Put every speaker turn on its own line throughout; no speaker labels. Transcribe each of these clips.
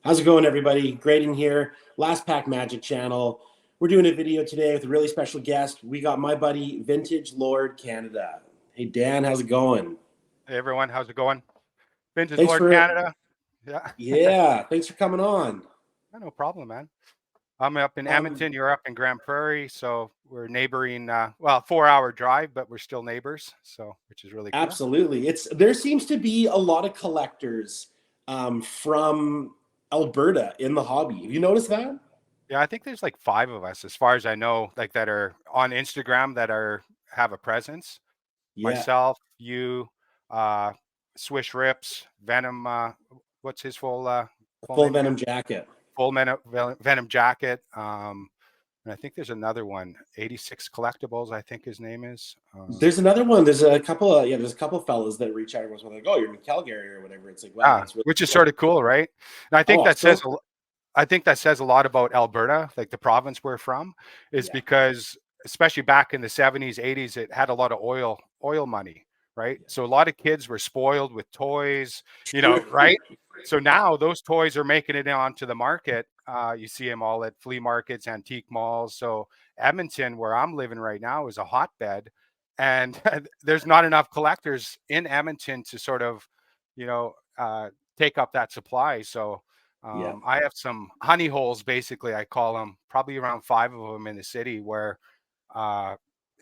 How's it going, everybody? Graydon here, Last Pack Magic channel. We're doing a video today with a really special guest. We got my buddy, Vintage Lord Canada. Hey, Dan, how's it going?
Hey everyone, how's it going? Vintage
Thanks
Lord
for,
Canada. Yeah,
yeah, thanks for coming on.
no problem, man. I'm up in
Um,
Edmonton. You're up in Grand Prairie, so we're neighboring. Well, 4 hour drive, but we're still neighbors, so which is really cool.
Absolutely. There seems to be a lot of collectors from Alberta in the hobby. Have you noticed that?
Yeah, I think there's like five of us, as far as I know, like that are on Instagram that are have a presence.
Yeah,
Myself, you, uh, Swish Rips, Venom. What's his
a
full
full
name
Venom
again?
jacket.
Full Venom Jacket. And I think there's another one, 86 Collectibles, I think his name is.
There's another one. There's a couple of there's a couple of fellas that reach out and was like, "Oh, you're in Calgary or whatever." It's like, wow,
Yeah,
that's really
which is
cool.
sort of cool, right? And
Oh, so
I think that says a lot about Alberta, like the province we're from, is
yeah,
because especially back in the 70s, 80s, it had a lot of oil money, right?
yeah.
So a lot of kids were spoiled with toys,
True.
right? So now those toys are making it onto the market. You see them all at flea markets, antique malls. So Edmonton, where I'm living right now, is a hotbed, and there's not enough collectors in Edmonton to sort of, you know, take up that supply. So
Yeah,
I have some honey holes, basically, I call them, probably around five of them in the city where uh,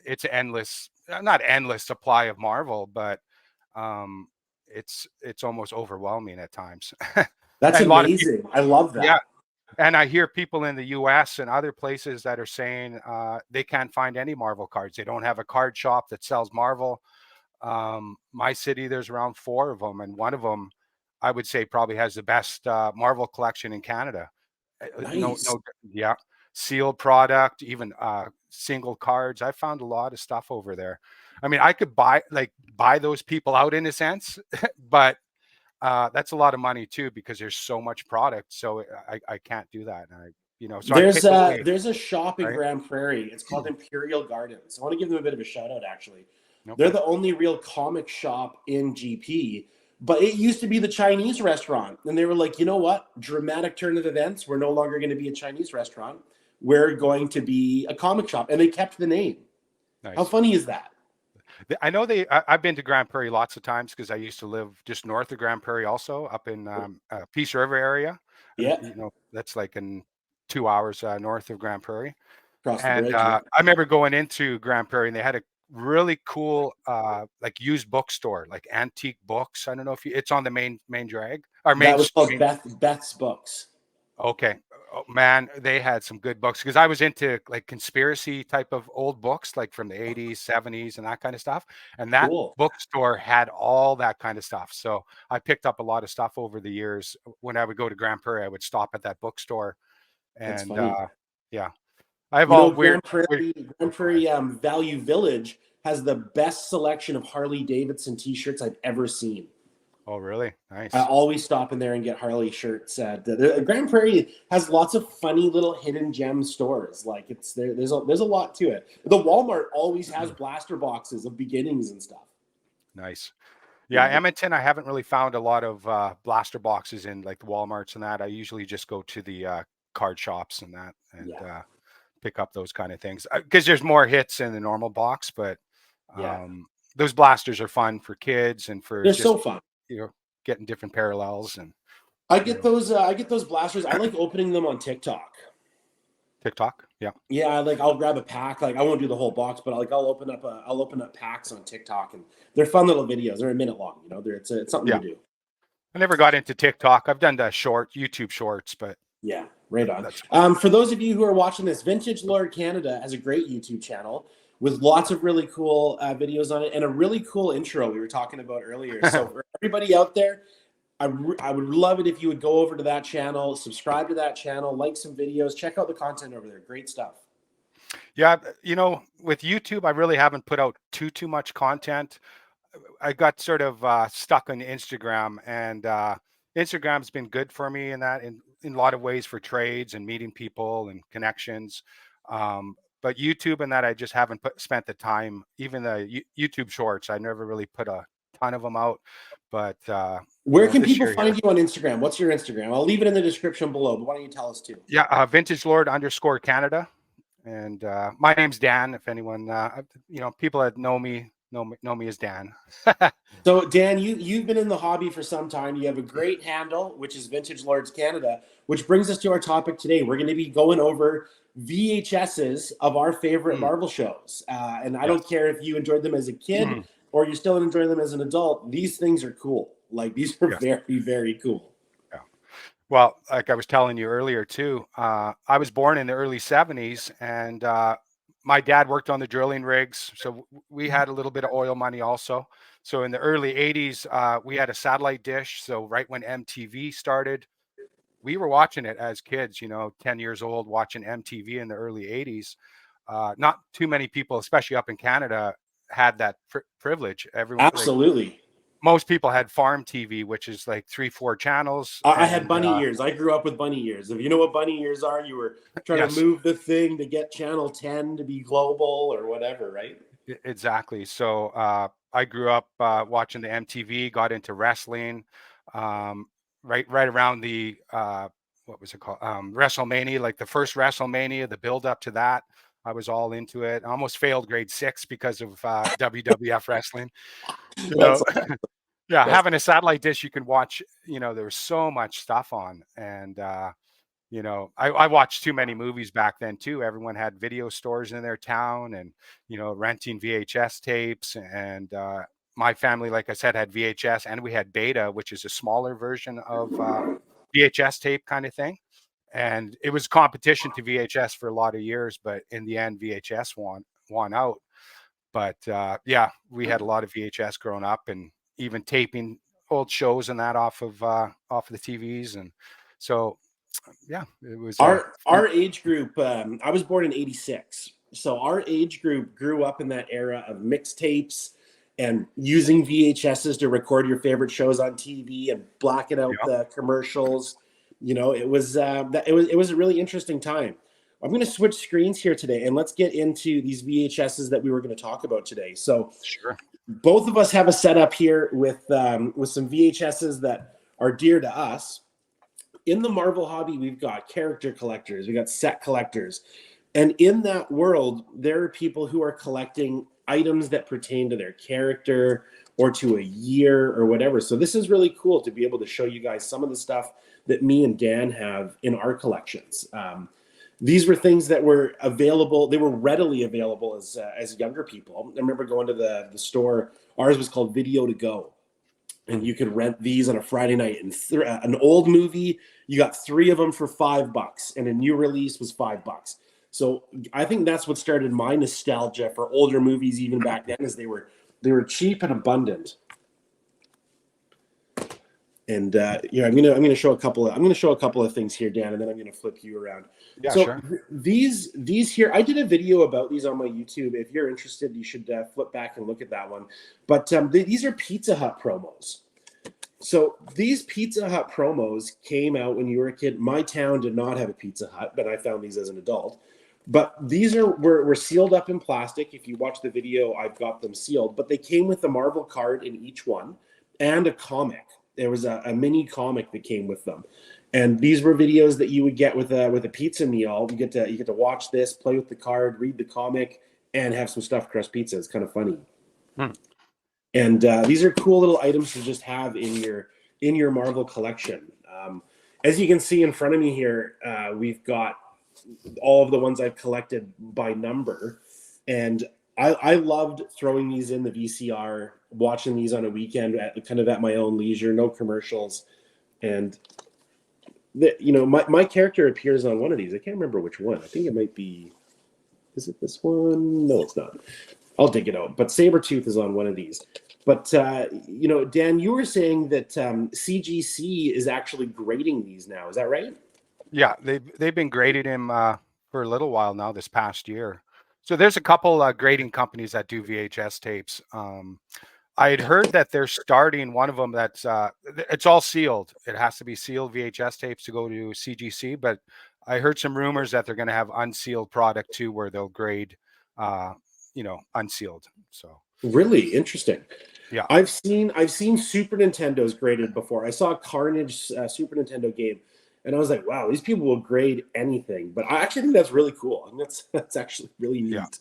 it's endless, not endless supply of Marvel, but um, it's almost overwhelming at times.
that's
And a lot of people,
amazing. I love
yeah.
that.
And I hear people in the US and other places that are saying they can't find any Marvel cards. They don't have a card shop that sells Marvel. My city, there's around four of them, and one of them, I would say, probably has the best Marvel collection in Canada. No,
Nice.
no, yeah, sealed product, even single cards. I found a lot of stuff over there. I mean, I could buy those people out in a sense, but that's a lot of money too because there's so much product. So I can't do that. And so I pick away,
There's a shop in
right?
Grand Prairie. It's called Imperial Gardens. I want to give them a bit of a shout out. Actually, they're
Okay.
the only real comic shop in GP. But it used to be the Chinese restaurant, and they were like, you know what? Dramatic turn of events. We're no longer going to be a Chinese restaurant. We're going to be a comic shop, and they kept the name. How
Nice.
funny is that?
I know I've been to Grand Prairie lots of times because I used to live just north of Grand Prairie, also up in Peace River area, and
Yeah,
that's like in 2 hours north of Grand Prairie.
across the
And
bridge. Yeah,
I remember going into Grand Prairie, and they had a really cool like used bookstore, like antique books. I don't know if it's on the main drag or
that was called
main.
Beth's Books.
Okay. Oh, man, they had some good books because I was into like conspiracy type of old books, like from the 80s, 70s, and that kind of stuff. And that
Cool.
bookstore had all that kind of stuff. So I picked up a lot of stuff over the years. When I would go to Grand Prairie, I would stop at that bookstore.
That's
And
funny.
yeah, I have
You know,
all weird.
Grand
Oh, go ahead.
Prairie Value Village has the best selection of Harley Davidson T-shirts I've ever seen.
Oh, really?
I
Nice.
always stop in there and get Harley shirts. Grand Prairie has lots of funny little hidden gem stores. Like it's there. There's a lot to it. The Walmart always has blaster boxes of beginnings and stuff.
Nice. Yeah,
Yeah,
Edmonton, I haven't really found a lot of blaster boxes in like the Walmarts and that. I usually just go to the card shops and that, and
yeah,
pick up those kind of things because there's more hits in the normal box. But
yeah.
um, those blasters are fun for kids and for
They're
just
so fun.
you know getting different parallels and
I
you
get
know
those. I get those blasters. I like opening them on TikTok.
TikTok. Yeah,
Yeah, like I'll grab a pack. Like I won't do the whole box, but I'll open up packs on TikTok, and they're fun little videos. They're a minute long. It's something to
yeah.
do.
I never got into TikTok. I've done the YouTube shorts, but
Yeah, right on.
that's
For those of you who are watching this, Vintage Lord Canada has a great YouTube channel with lots of really cool videos on it and a really cool intro we were talking about earlier. So for everybody out there, I would love it if you would go over to that channel, subscribe to that channel, like some videos, check out the content over there. Great stuff.
yeah. With YouTube, I really haven't put out too much content. I got sort of stuck on Instagram, and Instagram's been good for me in that in a lot of ways for trades and meeting people and connections. But YouTube and that I just haven't spent the time. Even the YouTube Shorts, I never really put ton of them out. But
Where can
this
people
year here,
find you on Instagram? What's your Instagram? I'll leave it in the description below, but why don't you tell us too?
yeah, Vintage Lord _ Canada, and my name's Dan. If anyone, people that know me as Dan.
So Dan, you've been in the hobby for some time. You have a great handle, which is Vintage Lords Canada, which brings us to our topic today. We're going to be going over VHSs of our favorite Marvel shows, and I don't
Yes.
care if you enjoyed them as a kid or you still enjoy them as an adult. These things are cool. Like these are
Yes.
very, very cool.
Yeah. Well, like I was telling you earlier too, I was born in the early '70s, and my dad worked on the drilling rigs, so we had a little bit of oil money also. So in the early '80s, we had a satellite dish. So right when MTV started, we were watching it as kids. 10 years old, watching MTV in the early '80s. Not too many people, especially up in Canada, had that privilege. Everyone, like
Absolutely.
most people, had farm TV, which is like 3, 4 channels,
I had
and
bunny ears. I grew up with bunny ears. If you know what bunny ears are, you were trying to
yes.
move the thing to get channel 10 to be global or whatever, right?
Exactly. So I grew up watching the MTV, got into wrestling, um, right around the what was it called? WrestleMania, like the first WrestleMania, the build up to that. I was all into it. I almost failed grade 6 because of WWF wrestling. You
That's
know, yeah,
that's
having a satellite dish you can watch. There was so much stuff on, and I watched too many movies back then too. Everyone had video stores in their town, and renting VHS tapes. And my family, like I said, had VHS, and we had Beta, which is a smaller version of VHS tape kind of thing. And it was competition to VHS for a lot of years, but in the end, VHS won out. But yeah, we had a lot of VHS growing up, and even taping old shows and that off of the TVs. And so yeah, it was a fun.
our age group. I was born in '86, so our age group grew up in that era of mixtapes and using VHSs to record your favorite shows on TV and blacking out
Yeah,
the commercials. It was a really interesting time. I'm going to switch screens here today, and let's get into these VHSs that we were going to talk about today. So
sure.
both of us have a setup here with some VHSs that are dear to us. In the Marvel hobby, we've got character collectors, we got set collectors. And in that world, there are people who are collecting items that pertain to their character or to a year or whatever. So this is really cool to be able to show you guys some of the stuff that me and Dan have in our collections. These were things that were available; they were readily available as younger people. I remember going to the store. Ours was called Video to Go, and you could rent these on a Friday night. And an old movie, you got 3 of them for $5, and a new release was $5. So I think that's what started my nostalgia for older movies, even back then, is they were cheap and abundant. And I'm gonna show a couple of things here, Dan, and then I'm gonna flip you around.
Yeah,
So
sure.
these here, I did a video about these on my YouTube. If you're interested, you should flip back and look at that one. But these are Pizza Hut promos. So these Pizza Hut promos came out when you were a kid. My town did not have a Pizza Hut, but I found these as an adult. But these were sealed up in plastic. If you watch the video, I've got them sealed. But they came with the Marvel card in each one and a comic. There was a mini comic that came with them. And these were videos that you would get with a pizza meal. You get to watch this, play with the card, read the comic, and have some stuffed crust pizza. It's kind of funny.
Hmm.
And these are cool little items to just have in your Marvel collection. As you can see in front of me here, we've got all of the ones I've collected by number, and I loved throwing these in the VCR, watching these on a weekend at my own leisure, no commercials, and my character appears on one of these. I can't remember which one. I think it might be. Is it this one? No, it's not. I'll dig it out. But Sabretooth is on one of these. But, Dan, you were saying that CGC is actually grading these now. Is that right?
Yeah, they've been grading him for a little while now. This past year, so there's a couple grading companies that do VHS tapes. I had heard that they're starting one of them that's it's all sealed. It has to be sealed VHS tapes to go to CGC. But I heard some rumors that they're going to have unsealed product too, where they'll grade, unsealed. So
Really interesting.
Yeah.
I've seen Super Nintendos graded before. I saw a Carnage Super Nintendo game, and I was like, wow, these people will grade anything. But I actually think that's really cool. I think that's actually really
Yeah.
neat.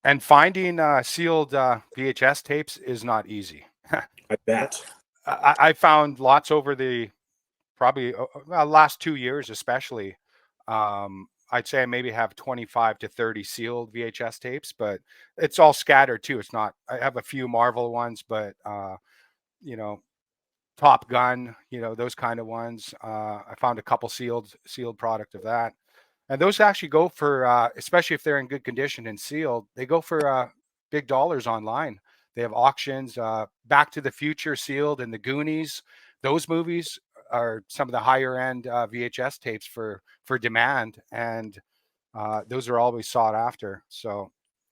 And finding sealed VHS tapes is not easy.
I bet.
I found lots over the probably last 2 years, especially. I'd say I maybe have 25 to 30 sealed VHS tapes, but it's all scattered too. It's not. I have a few Marvel ones, but you know, Top Gun, those kind of ones. I found a couple sealed product of that. And those actually go for, especially if they're in good condition and sealed, they go for big dollars online. They have auctions. Back to the Future sealed and the Goonies. Those movies are some of the higher end VHS tapes for demand, and those are always sought after. So,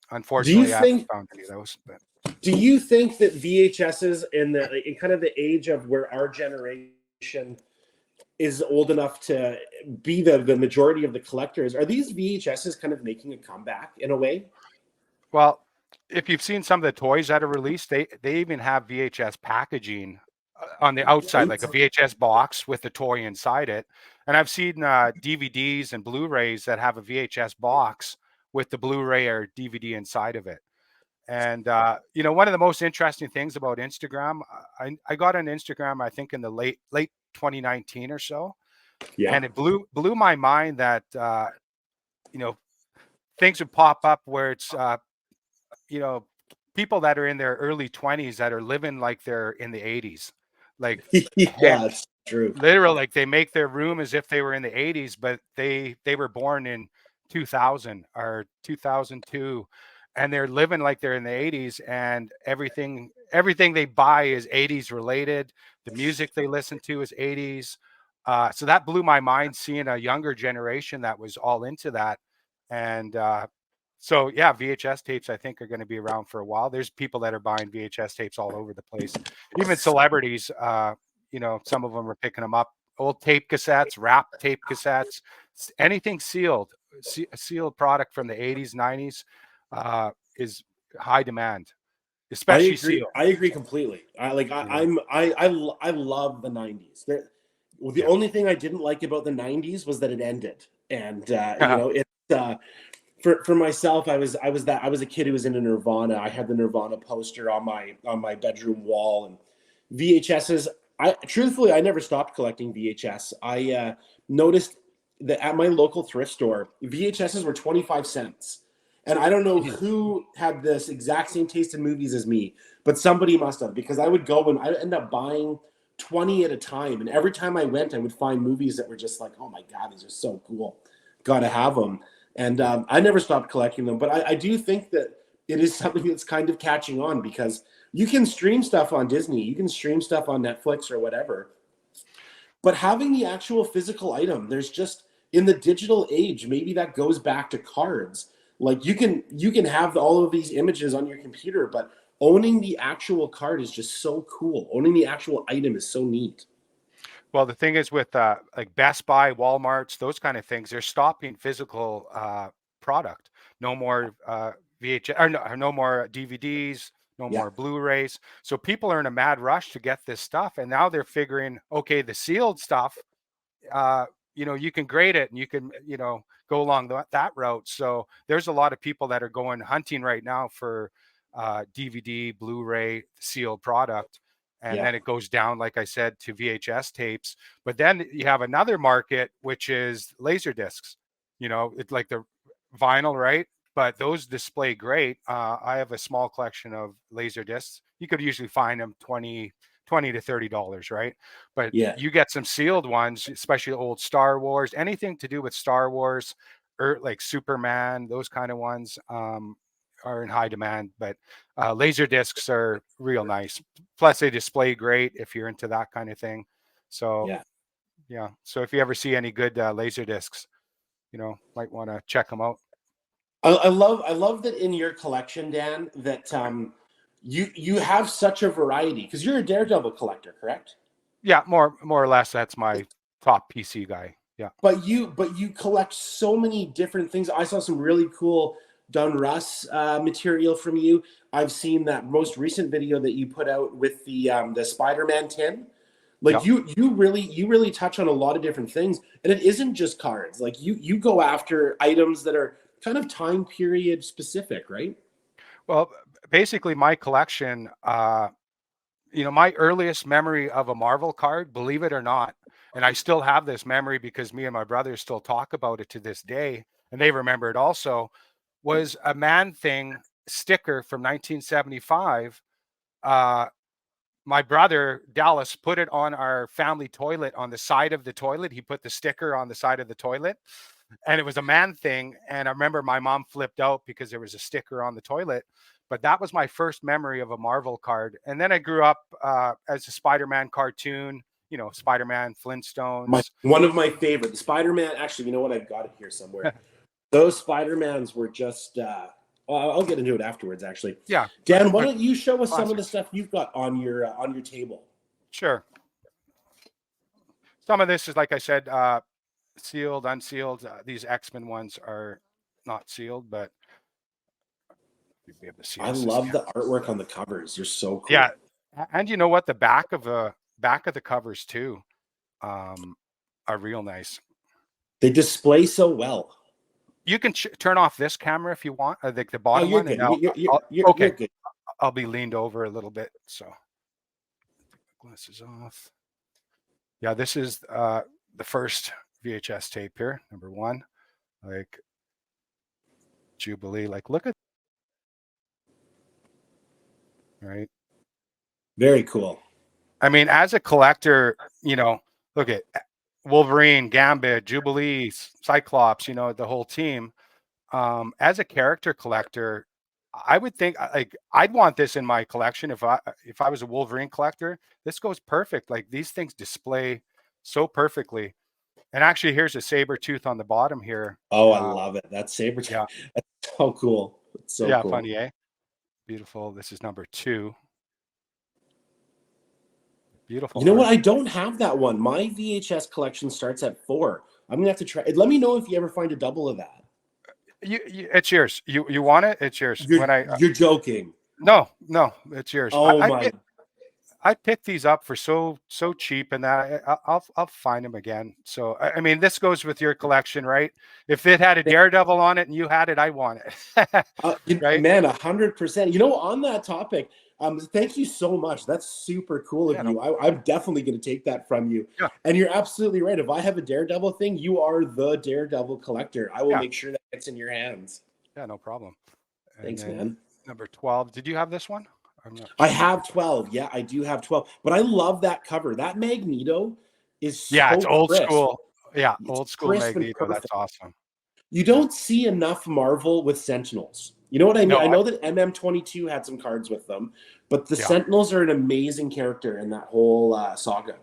Do you
unfortunately, I haven't
think
found any of those. But
do you think that VHSs in kind of the age of where our generation is old enough to be the majority of the collectors, are these VHSs kind of making a comeback in a way?
well, if you've seen some of the toys that are released, they even have VHS packaging on the outside,
Right?
like a VHS box with the toy inside it. And I've seen DVDs and Blu-rays that have a VHS box with the Blu-ray or DVD inside of it. And one of the most interesting things about Instagram, I got on Instagram, I think in the late 2019 or so,
Yeah.
and it blew my mind that you know things would pop up where it's you know, people that are in their early 20s that are living like they're in the 80s. Like
Yeah, that's true.
literally, like they make their room as if they were in the 80s, but they were born in 2000 or 2002, and they're living like they're in the 80s, and everything they buy is 80s related. The music they listen to is 80s. So that blew my mind, seeing a younger generation that was all into that. And so yeah, VHS tapes I think are going to be around for a while. There's people that are buying VHS tapes all over the place, even celebrities. Some of them are picking them up. Old tape cassettes, wrap tape cassettes, anything sealed, sealed product from the 80s, 90s is high demand,
I
especially
agree.
sealed.
I agree completely.
You know,
I love the '90s. Well, the
yeah,
only thing I didn't like about the '90s was that it ended, and it's for myself. I was a kid who was into Nirvana. I had the Nirvana poster on my bedroom wall, and VHSs. I never stopped collecting VHS. I noticed that at my local thrift store, VHSs were 25 cents. And I don't know who had this exact same taste in movies as me, but somebody must have, because I would go and I'd end up buying 20 at a time. And every time I went, I would find movies that were just like, oh my God, these are so cool. Got to have them. And I never stopped collecting them. But I do think that it is something that's kind of catching on, because you can stream stuff on Disney, you can stream stuff on Netflix or whatever. But having the actual physical item, there's just in the digital age, maybe that goes back to cards. Like you can have all of these images on your computer, but owning the actual card is just so cool. Owning the actual item is so neat.
well, the thing is with like Best Buy, Walmart's, those kind of things, they're stopping physical product. No more VHS, or no more DVDs, no
Yeah.
more Blu-rays. So people are in a mad rush to get this stuff, and now they're figuring, okay, the sealed stuff, you can grade it and you can, go along that route. So there's a lot of people that are going hunting right now for DVD, Blu-ray, sealed product. And
Yeah.
then it goes down, like I said, to VHS tapes. But then you have another market, which is laser discs. It's like the vinyl, right? But those display great. I have a small collection of laser discs. You could usually find them 20 to $30, right? But
Yeah.
you get some sealed ones, especially old Star Wars, anything to do with Star Wars, or like Superman, those kind of ones are in high demand. But laser discs are real nice. Plus, they display great if you're into that kind of thing. So
Yeah.
yeah, so if you ever see any good laser discs, might want to check them out.
I love that in your collection, Dan, that you have such a variety, because you're a Daredevil collector, correct?
Yeah, more or less, that's my top PC guy. Yeah.
But you collect so many different things. I saw some really cool Russ material from you. I've seen that most recent video that you put out with the Spider-Man tin. Like
Yep.
you really touch on a lot of different things, and it isn't just cards. Like you go after items that are kind of time period specific, right?
Well, basically, my collection, my earliest memory of a Marvel card, believe it or not, and I still have this memory because me and my brothers still talk about it to this day, and they remember it also, was a Man Thing sticker from 1975. Uh, my brother Dallas put it on our family toilet on the side of the toilet. He put the sticker on the side of the toilet, and it was a Man Thing. And I remember my mom flipped out because there was a sticker on the toilet. But that was my first memory of a Marvel card. And then I grew up as a Spider-Man cartoon, Spider-Man, Flintstones.
One of my favorite, the Spider-Man. Actually, you know what? I've got it here somewhere. Those Spider-Mans were just. Well, I'll get into it afterwards. Actually,
Yeah.
Dan, why don't you show us some of the
Classics.
stuff you've got on your table?
Sure. Some of this is, like I said, sealed, unsealed. These X-Men ones are not sealed, but you'll be able to see
I
us.
love the artwork on the covers. You're so cool.
Yeah, and you know what? The back of the covers too, are real nice.
They display so well.
You can turn off this camera if you want, the
Oh,
bottom
you're
one,
good.
and
You're
okay.
good.
I'll be leaned over a little bit, so glasses off. Yeah, this is the first VHS tape here, number 1. Like Jubilee, like look at, right?
Very cool.
I mean, as a collector, look at Wolverine, Gambit, Jubilee, Cyclops, the whole team. As a character collector, I would think like I'd want this in my collection if I was a Wolverine collector. This goes perfect. Like these things display so perfectly. And actually, here's a saber tooth on the bottom here.
Oh, I love it. That's saber.
Yeah,
That's so cool. It's so
yeah,
cool.
funny, eh? Beautiful. This is number 2. Beautiful
You know what?
art.
I don't have that one. My VHS collection starts at 4. I'm gonna have to try. Let me know if you ever find a double of that.
It's yours. You want it? It's yours.
You're joking.
No, it's yours.
Oh my.
I picked these up for so cheap, and that I'll find them again. So I mean, this goes with your collection, right? If it had a Daredevil on it and you had it, I want it. Right?
Man, 100%. You know, on that topic, thank you so much. That's super cool of you. I'm definitely going to take that from you.
Yeah.
And you're absolutely right. If I have a Daredevil thing, you are the Daredevil collector. I will make sure that gets in your hands.
Yeah, no problem.
Thanks, man.
Number 12. Did you have this one?
I have 12. Yeah, I do have 12. But I love that cover. That Magneto is so
it's old
crisp.
school. Yeah,
It's
old school Magneto. That's awesome.
You don't see enough Marvel with Sentinels. You know what I mean?
No,
I know that MM22 had some cards with them, but the Sentinels are an amazing character in that whole saga.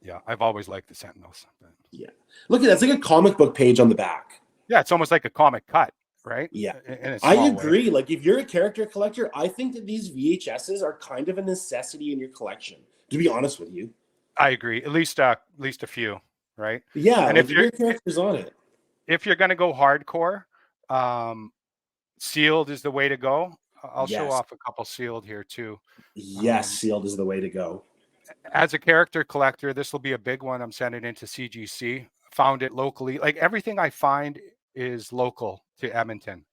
Yeah, I've always liked the Sentinels.
Yeah. Look at that. It's like a comic book page on the back.
Yeah, it's almost like a comic cut, right?
Yeah.
In a
I
small
agree.
way.
Like if you're a character collector, I think that these VHSs are kind of a necessity in your collection, to be honest with you.
I agree. At least a few, right?
Yeah,
and
like if your character's on it.
If you're going to go hardcore, sealed is the way to go. I'll show off a couple sealed here too.
Yes, sealed is the way to go.
As a character collector, this will be a big one. I'm sending into CGC. Found it locally. Like everything I find is local to Edmonton.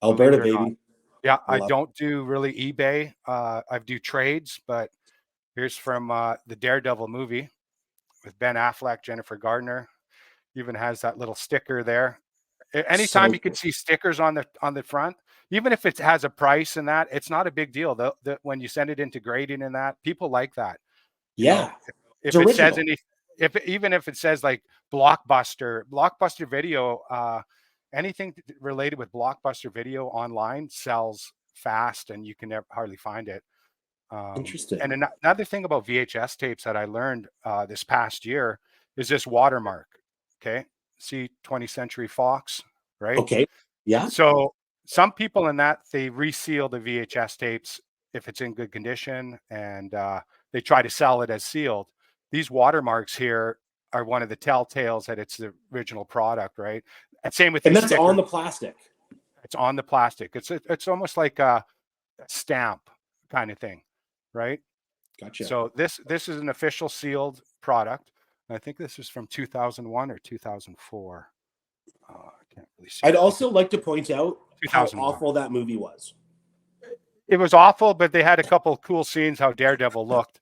Alberta, baby.
Yeah, I don't do really eBay. I do trades, but here's from the Daredevil movie with Ben Affleck, Jennifer Gardner. Even has that little sticker there. Anytime you can see stickers on the front, even if it has a price and that, it's not a big deal. When you send it into grading and that, people like that.
Yeah.
If it says even if it says like Blockbuster Video, anything related with Blockbuster Video online sells fast, and you can hardly find it.
Interesting.
And another thing about VHS tapes that I learned this past year is this watermark. Okay. See 20th Century Fox, right?
Okay. Yeah.
So some people they reseal the VHS tapes if it's in good condition, and they try to sell it as sealed. These watermarks here are one of the telltales that it's the original product, right? And same with
and
these
that's
stickers.
on the plastic.
It's on the plastic. It's almost like a stamp kind of thing, right?
Gotcha.
So this is an official sealed product. I think this is from 2001 or 2004. I can't really see.
I'd
I think
also
it's
like to point out how
2001.
awful that movie was.
It was awful, but they had a couple cool scenes how Daredevil looked,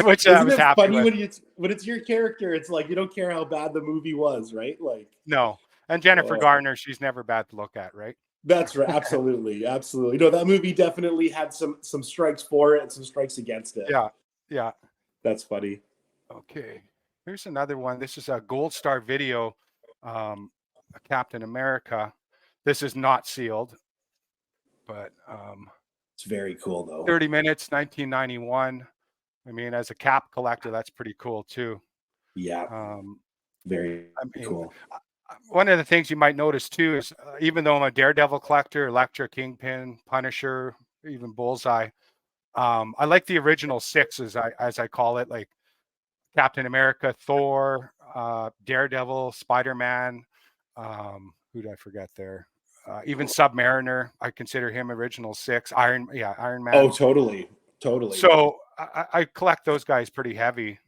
which I
Isn't
was
it
happy
funny
with.
when it's your character? It's like you don't care how bad the movie was, right? Like,
No, and Jennifer
oh,
Garner, she's never bad to look at, right?
that's right. Absolutely, absolutely. No, that movie definitely had some strikes for it and some strikes against it.
Yeah, yeah.
That's funny.
Okay, here's another one. This is a Gold Star Video, a Captain America. This is not sealed, but
It's very cool though.
30 minutes, 1991. I mean, as a Cap collector, that's pretty cool too.
Yeah,
Um,
very
I mean,
cool.
one of the things you might notice too is even though I'm a Daredevil collector, Elektra, Kingpin, Punisher, even Bullseye, I like the original six, as I call it, like Captain America, Thor, Daredevil, Spider-Man. Who did I forget there? Even Submariner, I consider him original six. Iron
Oh,
Man.
totally, totally.
So I collect those guys pretty heavy.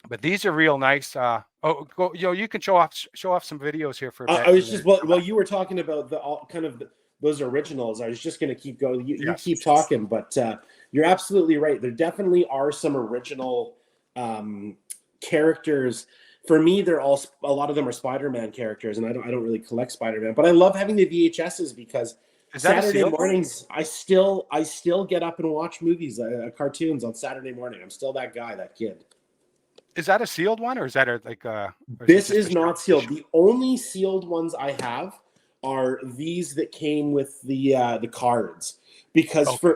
But these are real nice. You can show off some videos here for a bit.
I was
And
just
then
well, you were talking about the all kind of those originals. I was just going to keep going. You
yes,
keep talking, but you're absolutely right. There definitely are some original characters. For me, they're all a lot of them are Spider-Man characters, and I don't really collect Spider-Man, but I love having the VHSs because
is that a
Saturday
sealed one?
mornings I still get up and watch movies, cartoons on Saturday morning. I'm still that guy, that kid.
Is that a sealed one, or is that or is it
This
just a
is
short
not sealed.
issue?
The only sealed ones I have are these that came with the cards. Because
Okay,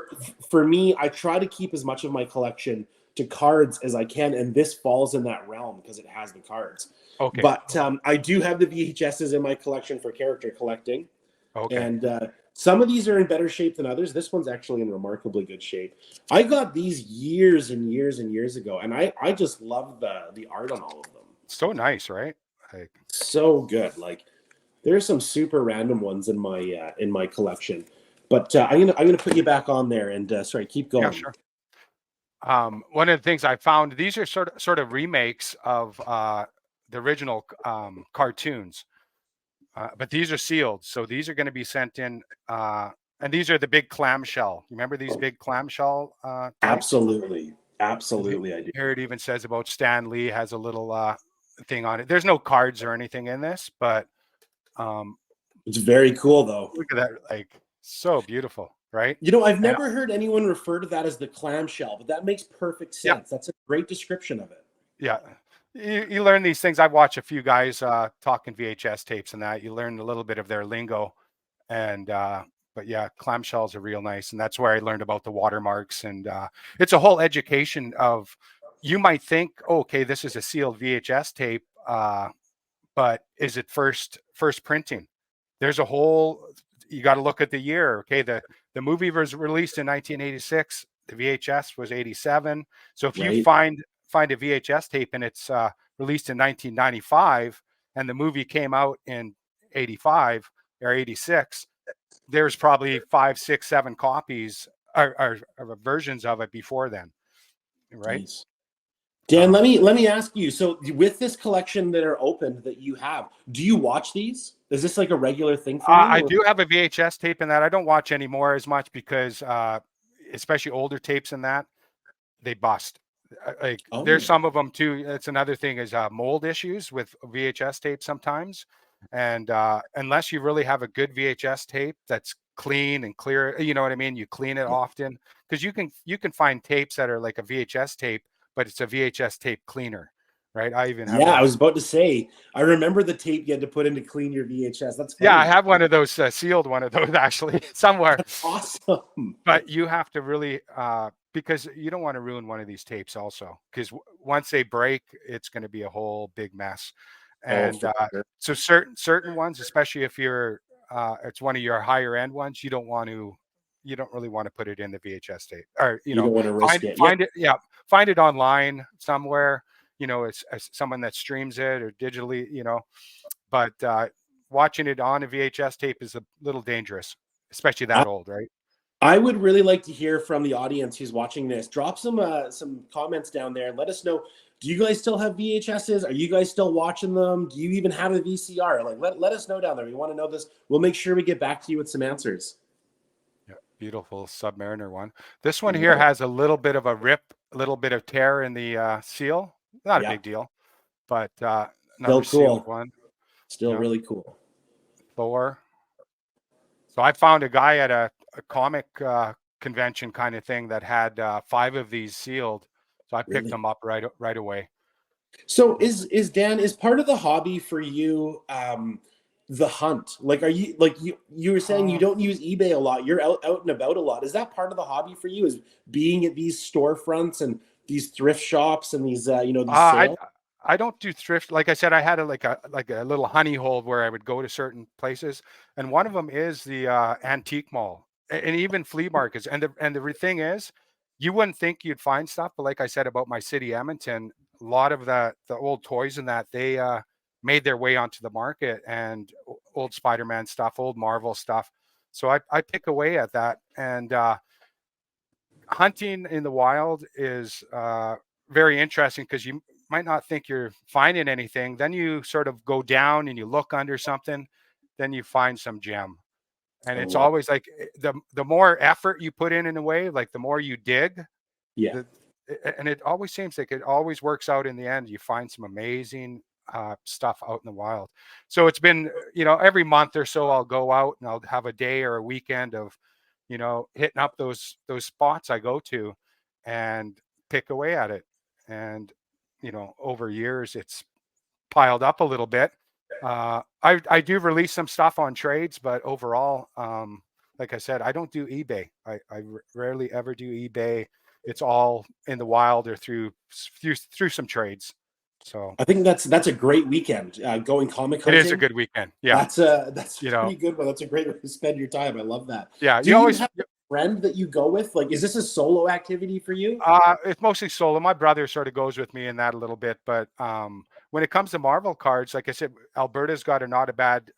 for me, I try to keep as much of my collection to cards as I can, and this falls in that realm because it has the cards.
okay,
But I do have the VHSs in my collection for character collecting,
okay.
and some of these are in better shape than others. This one's actually in remarkably good shape. I got these years and years and years ago, and I just love the art on all of them.
So nice, right? Like,
So good. Like there's some super random ones in my collection, but I'm gonna put you back on there and sorry, keep
yeah,
going.
sure. One of the things I found, these are sort of remakes of the original cartoons, but these are sealed, so these are going to be sent in. And these are the big clamshell. You remember these big clamshell types?
Absolutely,
And
absolutely, I do.
here it even says about Stan Lee has a little thing on it. There's no cards or anything in this, but um,
It's very cool though.
look at that, like so beautiful, right?
I've
And
never heard anyone refer to that as the clamshell, but that makes perfect
yeah,
sense. That's a great description of it.
yeah. You learn these things. I watch a few guys talking VHS tapes and that. You learn a little bit of their lingo, and but yeah, clamshells are real nice, and that's where I learned about the watermarks. And it's a whole education of. You might think, oh, okay, this is a sealed VHS tape, but is it first printing? There's a whole. You got to look at the year. Okay, the movie was released in 1986. The VHS was 87. So if you
Right?
find a VHS tape and it's released in 1995 and the movie came out in 85 or 86, there's probably 5, 6, 7 copies or versions of it before then, right?
Nice. Dan, let
Um,
me ask you. So, with this collection that are opened that you have, do you watch these? Is this like a regular thing for you?
I
Or?
do have a VHS tape in that. I don't watch anymore as much because, especially older tapes in that, they bust. Like there's
Oh,
some of them too. That's another thing is mold issues with VHS tape sometimes, and unless you really have a good VHS tape that's clean and clear, you know what I mean. You clean it often because you can find tapes that are like a VHS tape, but it's a VHS tape cleaner, right? I even have
yeah. I
a
was about to say. I remember the tape you had to put in to clean your VHS. That's
yeah, I
funny.
have one of those sealed one of those actually somewhere.
That's awesome.
But you have to really because you don't want to ruin one of these tapes also because once they break it's going to be a whole big mess.
Oh,
And
for sure.
so certain ones, especially if you're it's one of your higher end ones, you don't really want to put it in the VHS tape, or
You don't want to risk
find
it. Yep.
find it, yeah, find it online somewhere, it's someone that streams it or digitally, but watching it on a VHS tape is a little dangerous, especially that old, right?
I would really like to hear from the audience who's watching this. Drop some comments down there and let us know. Do you guys still have VHSs? Are you guys still watching them? Do you even have a VCR? Like, let us know down there. We want to know this. We'll make sure we get back to you with some answers.
Yeah, beautiful Submariner one. This one here
Love it.
has a little bit of a rip, a little bit of tear in the seal. Not a
Yeah,
big deal, but
still
another sealed
cool.
one.
Still
Yeah,
really cool.
Thor. So I found a guy at a comic convention kind of thing that had 5 of these sealed. So I picked
Really.
them up right away.
So is Dan, is part of the hobby for you the hunt? Like, are you, like, you were saying you
Uh,
don't use eBay a lot. You're out and about a lot. Is that part of the hobby for you? Is being at these storefronts and these thrift shops and these these
I
sales?
I don't do thrift. Like I said, I had a little honey hole where I would go to certain places, and one of them is the antique mall and even flea markets. And the thing is, you wouldn't think you'd find stuff, but like I said about my city, Edmonton, a lot of the old toys and that they made their way onto the market, and old Spider-Man stuff, old Marvel stuff. So I pick away at that, and hunting in the wild is very interesting because you might not think you're finding anything. Then you sort of go down and you look under something, then you find some gem. And
I
it's
love.
always like the more effort you put in a way, like the more you dig,
Yeah.
the and it always seems like it always works out in the end. You find some amazing stuff out in the wild. So it's been, every month or so I'll go out and I'll have a day or a weekend of, hitting up those spots I go to and pick away at it. And, over years it's piled up a little bit. I do release some stuff on trades, but overall, like I said, I don't do eBay. I rarely ever do eBay. It's all in the wild or through some trades. So
I think that's a great weekend going comic
it is a
hunting.
good weekend. Yeah.
That's
You
a
know,
pretty good one. That's a great way to spend your time. I love that.
yeah,
Do
you
you
always,
have a friend that you go with? Like, is this a solo activity for you?
it's mostly solo. My brother sort of goes with me in that a little bit, but when it comes to Marvel cards, like I said, Alberta's got a not a bad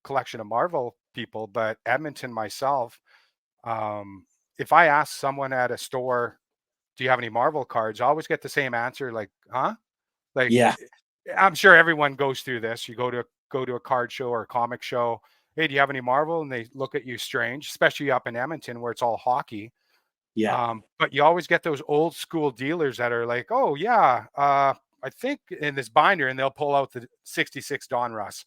collection of Marvel people, but Edmonton myself, if I ask someone at a store, "Do you have any Marvel cards?" I always get the same answer, like, "Huh?" Like,
Yeah,
I'm sure everyone goes through this. You go to a card show or a comic show. Hey, do you have any Marvel? And they look at you strange, especially up in Edmonton where it's all hockey.
yeah,
But you always get those old school dealers that are like, "Oh yeah, I think in this binder," and they'll pull out the 66 Donruss,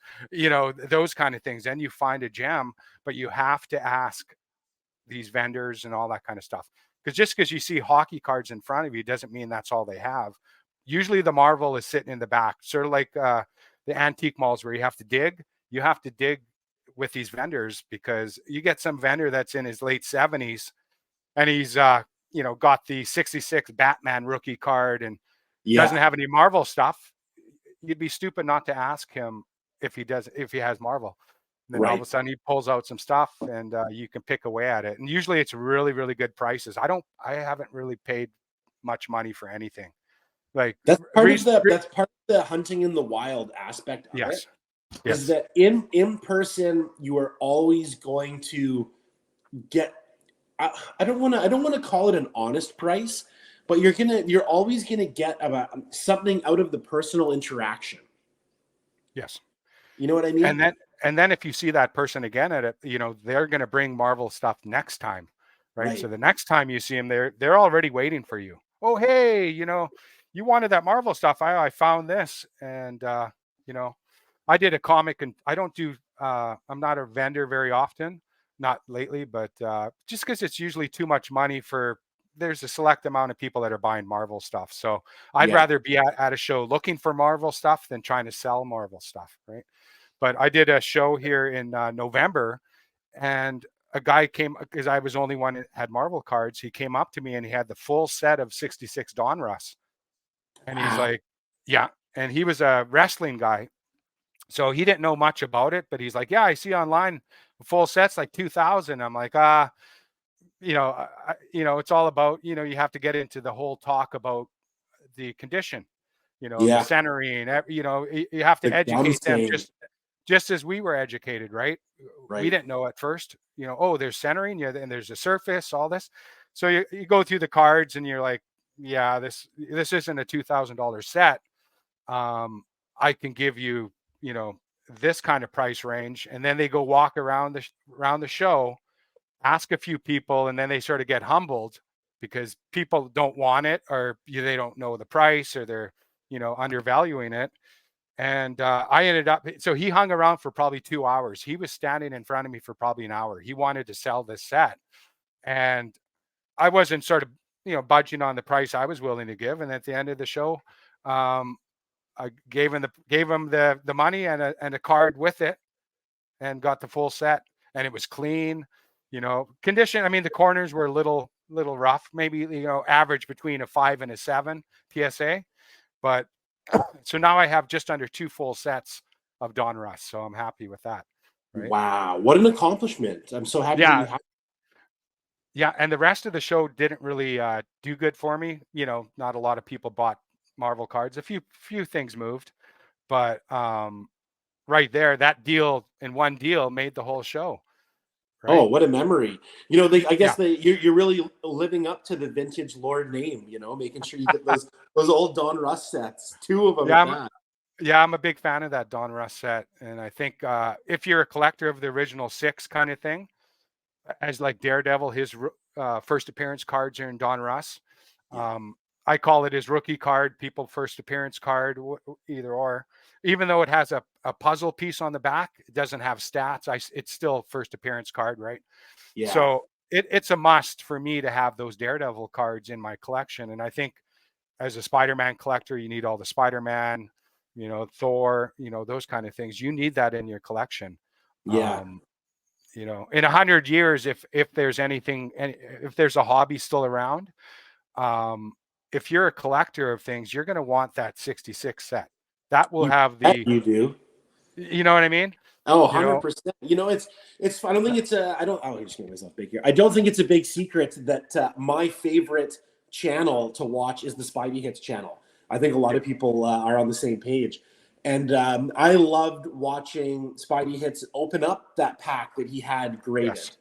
those kind of things. Then you find a gem, but you have to ask these vendors and all that kind of stuff. Because just because you see hockey cards in front of you doesn't mean that's all they have. Usually the Marvel is sitting in the back, sort of like the antique malls where you have to dig. You have to dig with these vendors because you get some vendor that's in his late 70s and he's got the 66 Batman rookie card and doesn't
yeah.
have any Marvel stuff. You'd be stupid not to ask him if he has Marvel. And then all of
Right.
a sudden he pulls out some stuff and you can pick away at it. And usually it's really, really good prices. I haven't really paid much money for anything. Like,
That's part of the hunting in the wild aspect of it.
yes,
Is
yes,
that in person you are always going to get. I don't want to call it an honest price, but you're always gonna get about something out of the personal interaction.
yes.
You know what I
And
mean?
then and then if you see that person again at it, they're going to bring Marvel stuff next time, right? So
Right.
the next time you see them, they're already waiting for you. Oh, hey, you wanted that Marvel stuff. I found this, and you know, I did a comic, and I don't do. I'm not a vendor very often, not lately, but just because it's usually too much money for. There's a select amount of people that are buying Marvel stuff, so I'd
Yeah.
rather be at a show looking for Marvel stuff than trying to sell Marvel stuff, right? But I did a show here in November, and a guy came because I was the only one that had Marvel cards. He came up to me and he had the full set of 66 Donruss, and he's
Wow.
like, "Yeah." And he was a wrestling guy, so he didn't know much about it. But he's like, "Yeah, I see online the full set's like 2,000." I'm like, it's all about you have to get into the whole talk about the condition, the
Yeah.
centering. You have
The
to
gum
educate them
stain.
just as we were educated, right? We
Right.
didn't know at first, oh, there's centering, yeah, and there's a surface, all this. So you go through the cards and you're like, yeah, this isn't a $2,000 set. I can give you, you know, this kind of price range. And then they go walk around the show, ask a few people, and then they sort of get humbled because people don't want it, or they don't know the price, or they're, undervaluing it. And I ended up, so he hung around for probably 2 hours. He was standing in front of me for probably an hour. He wanted to sell this set. And I wasn't sort of, budging on the price I was willing to give. And at the end of the show, um, I gave him the money and a card with it, and got the full set. And it was clean, condition. I mean, the corners were a little rough, maybe, average between a 5 and a 7 PSA. But so now I have just under 2 full sets of Don Russ. So I'm happy with that. Right.
Wow, what an accomplishment! I'm so happy that you
Yeah.
have.
Yeah. And the rest of the show didn't really do good for me. Not a lot of people bought Marvel cards. A few things moved, but right there, that deal in one deal made the whole show.
Oh,
Right.
what a memory! I
Yeah.
guess you're really living up to the Vintage Lord name. Making sure you get those old Don Russ sets, 2 of them
Yeah.
at
I'm,
that.
yeah. I'm a big fan of that Don Russ set. And I think if you're a collector of the original 6 kind of thing, as like Daredevil, his first appearance cards are in Don Russ.
Yeah,
I call it his rookie card, people first appearance card, either or. Even though it has a puzzle piece on the back, it doesn't have stats. It's still first appearance card, right?
yeah,
So it's a must for me to have those Daredevil cards in my collection. And I think as a Spider-Man collector, you need all the Spider-Man, Thor, those kind of things. You need that in your collection.
yeah.
Um, in 100 years, if there's anything, if there's a hobby still around, um, if you're a collector of things, you're going to want that 66 set. That will
You
have
bet
the,
you do.
you know what I mean?
Oh,
You know,
100%. It's I don't
uh,
think it's a I don't oh, I just made myself big here. I don't think it's a big secret that my favorite channel to watch is the Spidey Hits channel. I think a lot
yeah,
of people are on the same page. And I loved watching Spidey Hits open up that pack that he had
yes,
graded.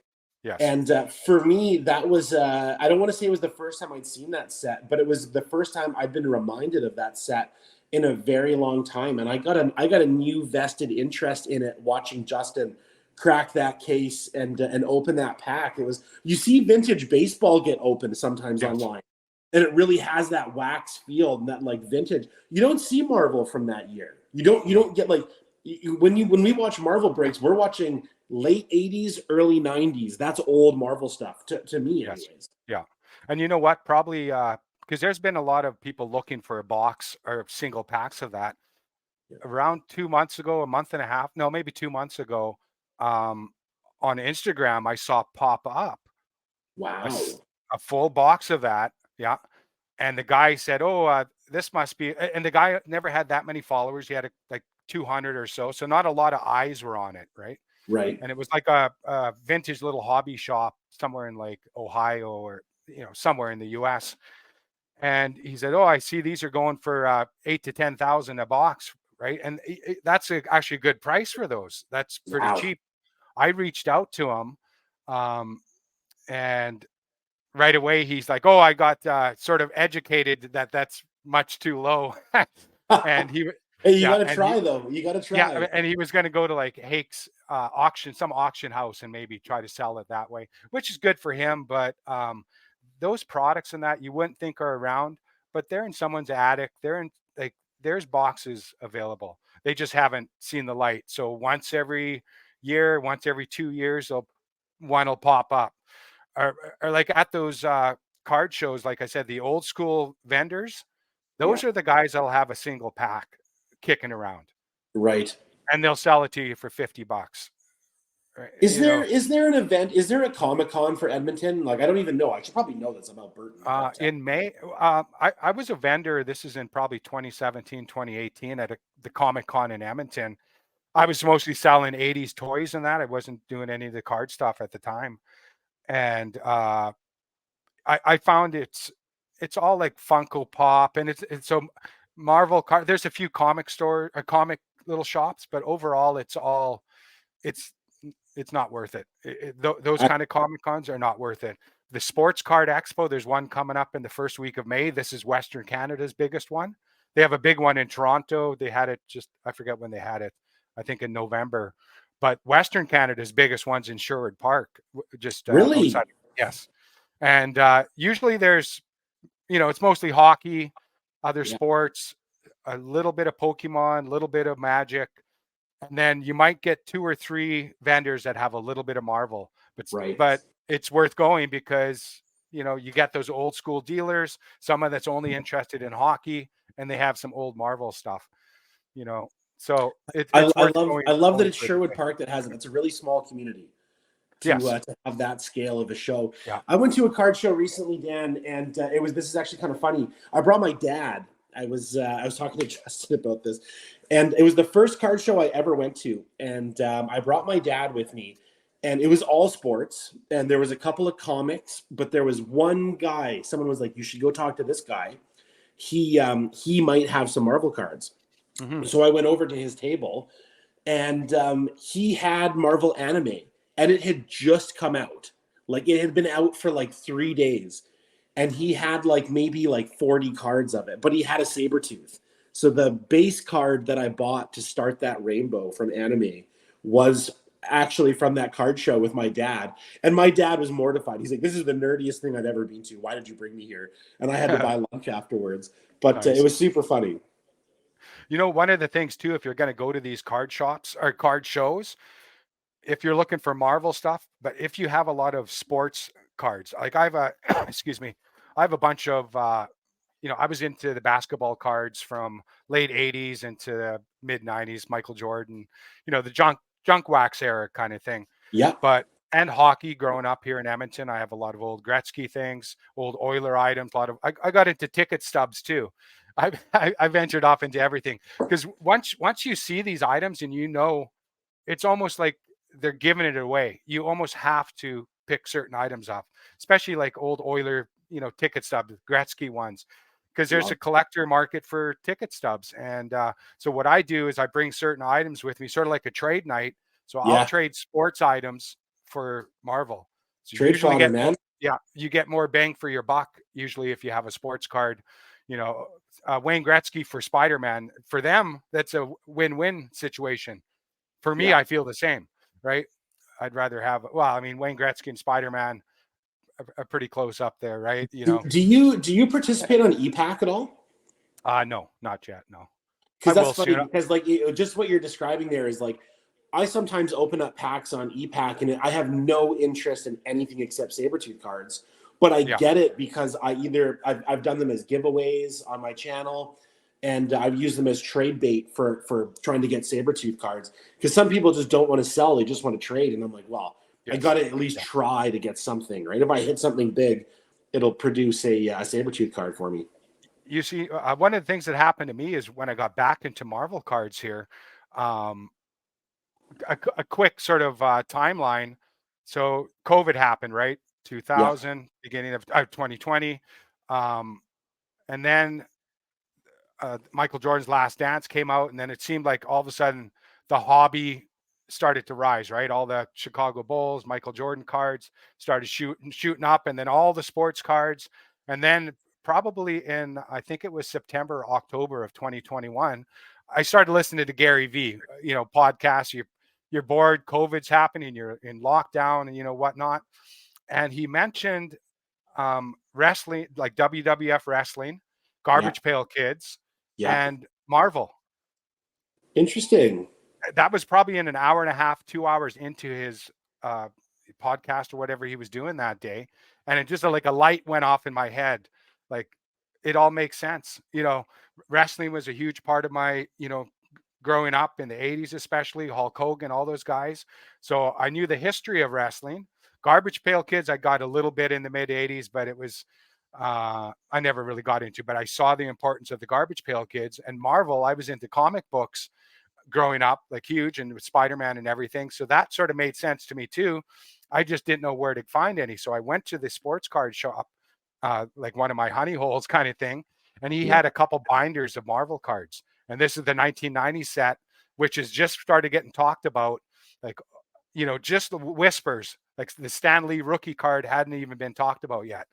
yes,
And for me, that was, I don't want to say it was the first time I'd seen that set, but it was the first time I'd been reminded of that set in a very long time. And I got a new vested interest in it watching Justin crack that case and open that pack. It was, you see vintage baseball get opened sometimes
yes,
online, and it really has that wax feel and that like vintage. You don't see Marvel from that year. You
no,
don't get like, when we watch Marvel breaks, we're watching late 80s, early 90s. That's old Marvel stuff to me,
yes,
anyways.
yeah. And you know what? Probably because there's been a lot of people looking for a box or single packs of that.
Yeah.
Around 2 months ago, a month and a half, no, maybe 2 months ago, um, on Instagram, I saw pop up a,
Wow.
a full box of that. Yeah. And the guy said, "Oh, this must be." And the guy never had that many followers. He had like 200 or so, so not a lot of eyes were on it, right?
Right.
And it was like a vintage little hobby shop somewhere in like Ohio, or somewhere in the U.S. And he said, "Oh, I see these are going for 8 to 10,000 a box, right?" And that's actually a good price for those. That's pretty
Wow.
cheap. I reached out to him, um, and right away he's like, "Oh, I got sort of educated that that's much too low," and
Hey, you
yeah,
got to
and he,
try though. You got to
yeah,
try.
and he was going to go to like Hake's auction, some auction house, and maybe try to sell it that way, which is good for him. But those products and that you wouldn't think are around, but they're in someone's attic. They're in like there's boxes available. They just haven't seen the light. So once every year, once every 2 years, one will pop up or like at those card shows, like I said, the old school vendors,
Yeah.
those are the guys that'll have a single pack kicking around
Right.
and they'll sell it to you for 50 bucks. Right?
Is there an event? Is there a Comic Con for Edmonton? Like I don't even know. I should probably know this. I'm Albertan, but
In May, I was a vendor. This is in probably 2017, 2018 at the Comic Con in Edmonton. I was mostly selling 80s toys and that. I wasn't doing any of the card stuff at the time. And I found it's all like Funko Pop, and it's so Marvel card. There's a few comic little shops, but overall, it's it's not worth it. Those
I,
kind of Comic Cons are not worth it. The Sports Card Expo, there's one coming up in the first week of May. This is Western Canada's biggest one. They have a big one in Toronto. They had it just, I forget when they had it, I think in November. But Western Canada's biggest one's in Sherwood Park, just outside.
really?
Yes. And usually there's, it's mostly hockey, other
Yeah.
sports, a little bit of Pokemon, a little bit of Magic, and then you might get two or three vendors that have a little bit of Marvel.
Right.
But it's worth going because you get those old school dealers, someone that's only interested in hockey, and they have some old Marvel stuff. You know, so it's
I
worth
love
going
I love that
going
it's
for the
Sherwood
day.
Park that has it. It's a really small community
Yes.
to have that scale of a show.
Yeah.
I went to a card show recently, Dan, and this is actually kind of funny. I brought my dad. I was talking to Justin about this, and it was the first card show I ever went to, and I brought my dad with me, and it was all sports, and there was a couple of comics, but there was one guy. Someone was like, "You should go talk to this guy. He might have some Marvel cards."
Hmm.
So I went over to his table, and he had Marvel Anime, and it had just come out. Like it had been out for like 3 days, and he had like maybe like 40 cards of it, but he had a Sabretooth. So the base card that I bought to start that rainbow from Anime was actually from that card show with my dad. And my dad was mortified. He's like, "This is the nerdiest thing I've ever been to. Why did you bring me here?" And I had to buy lunch afterwards. But it
Nice.
was super funny.
One of the things too, if you're going to go to these card shops or card shows, if you're looking for Marvel stuff, but if you have a lot of sports cards, like I have a, excuse me, I have a bunch of, I was into the basketball cards from late 80s into the mid 90s, Michael Jordan, the junk wax era kind of thing.
Yeah.
But and hockey growing up here in Edmonton, I have a lot of old Gretzky things, old Oiler items, a lot of I got into ticket stubs too. I ventured off into everything because once you see these items and it's almost like they're giving it away. You almost have to pick certain items up, especially like old Oiler, ticket stubs, Gretzky ones, because there's a
Love.
collector market for ticket stubs. And so what I do is I bring certain items with me, sort of like a trade night. So I'll
Yeah.
trade sports items for Marvel. So you
Trade
usually
fodder,
get more,
man.
yeah, you get more bang for your buck usually if you have a sports card. You know, Wayne Gretzky for Spider-Man, for them, that's a win-win situation. For me,
Yeah.
I feel the same, right? I'd rather have, well, I mean, Wayne Gretzky and Spider-Man are pretty close up there, right?
Do you participate on EPAC at all?
No, not yet. No, I
Because that's
will
funny.
soon.
Because like just what you're describing there is like I sometimes open up packs on EPAC and I have no interest in anything except Sabretooth cards. But I
Yeah.
get it because I've done them as giveaways on my channel, and I've used them as trade bait for trying to get Sabretooth cards. Because some people just don't want to sell; they just want to trade. And I'm like, well, I
Yes.
got to at least
Yeah.
try to get something, right? If I hit something big, it'll produce a Sabretooth card for me.
You see, one of the things that happened to me is when I got back into Marvel cards here, um, a quick sort of timeline. So COVID happened, right?
Yeah,
2000, beginning of 2020. Um, and then Michael Jordan's Last Dance came out, and then it seemed like all of a sudden the hobby started to rise. Right, all the Chicago Bulls, Michael Jordan cards started shooting up, and then all the sports cards, and then probably in I think it was September, October of 2021, I started listening to Gary V. Podcasts. You're bored, COVID's happening, you're in lockdown, and whatnot, and he mentioned wrestling, like WWF wrestling,
yeah,
Garbage Pail Kids,
yeah.
and Marvel.
Interesting.
That was probably in an hour and a half, 2 hours into his uh, podcast or whatever he was doing that day. And it just like a light went off in my head. Like it all makes sense. Wrestling was a huge part of my, growing up in the 80s, especially Hulk Hogan, all those guys. So I knew the history of wrestling. Garbage Pail Kids, I got a little bit in the mid 80s, but it was, I never really got into, but I saw the importance of the Garbage Pail Kids. And Marvel, I was into comic books growing up, like huge, and with Spider-Man and everything. So that sort of made sense to me too. I just didn't know where to find any. So I went to the sports card shop, like one of my honey holes kind of thing. And he
Yeah,
had a couple binders of Marvel cards. And this is the 1990 set which is just started getting talked about, like, just the whispers. Like the Stan Lee rookie card hadn't even been talked about yet.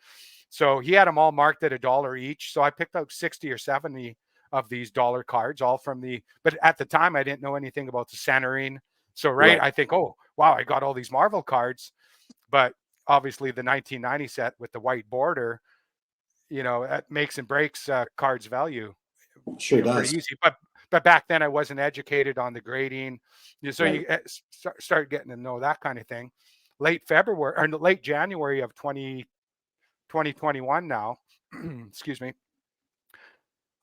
So he had them all marked at $1 each. So I picked out 60 or 70 of these dollar cards, all from but at the time I didn't know anything about the centering. So, right, I think, oh, wow, I got all these Marvel cards. But obviously the 1990 set with the white border, that makes and breaks cards value,
Sure
pretty
does.
easy. But back then I wasn't educated on the grading. So
Right.
you start getting to know that kind of thing. Late February or late January of 2021 now, excuse me,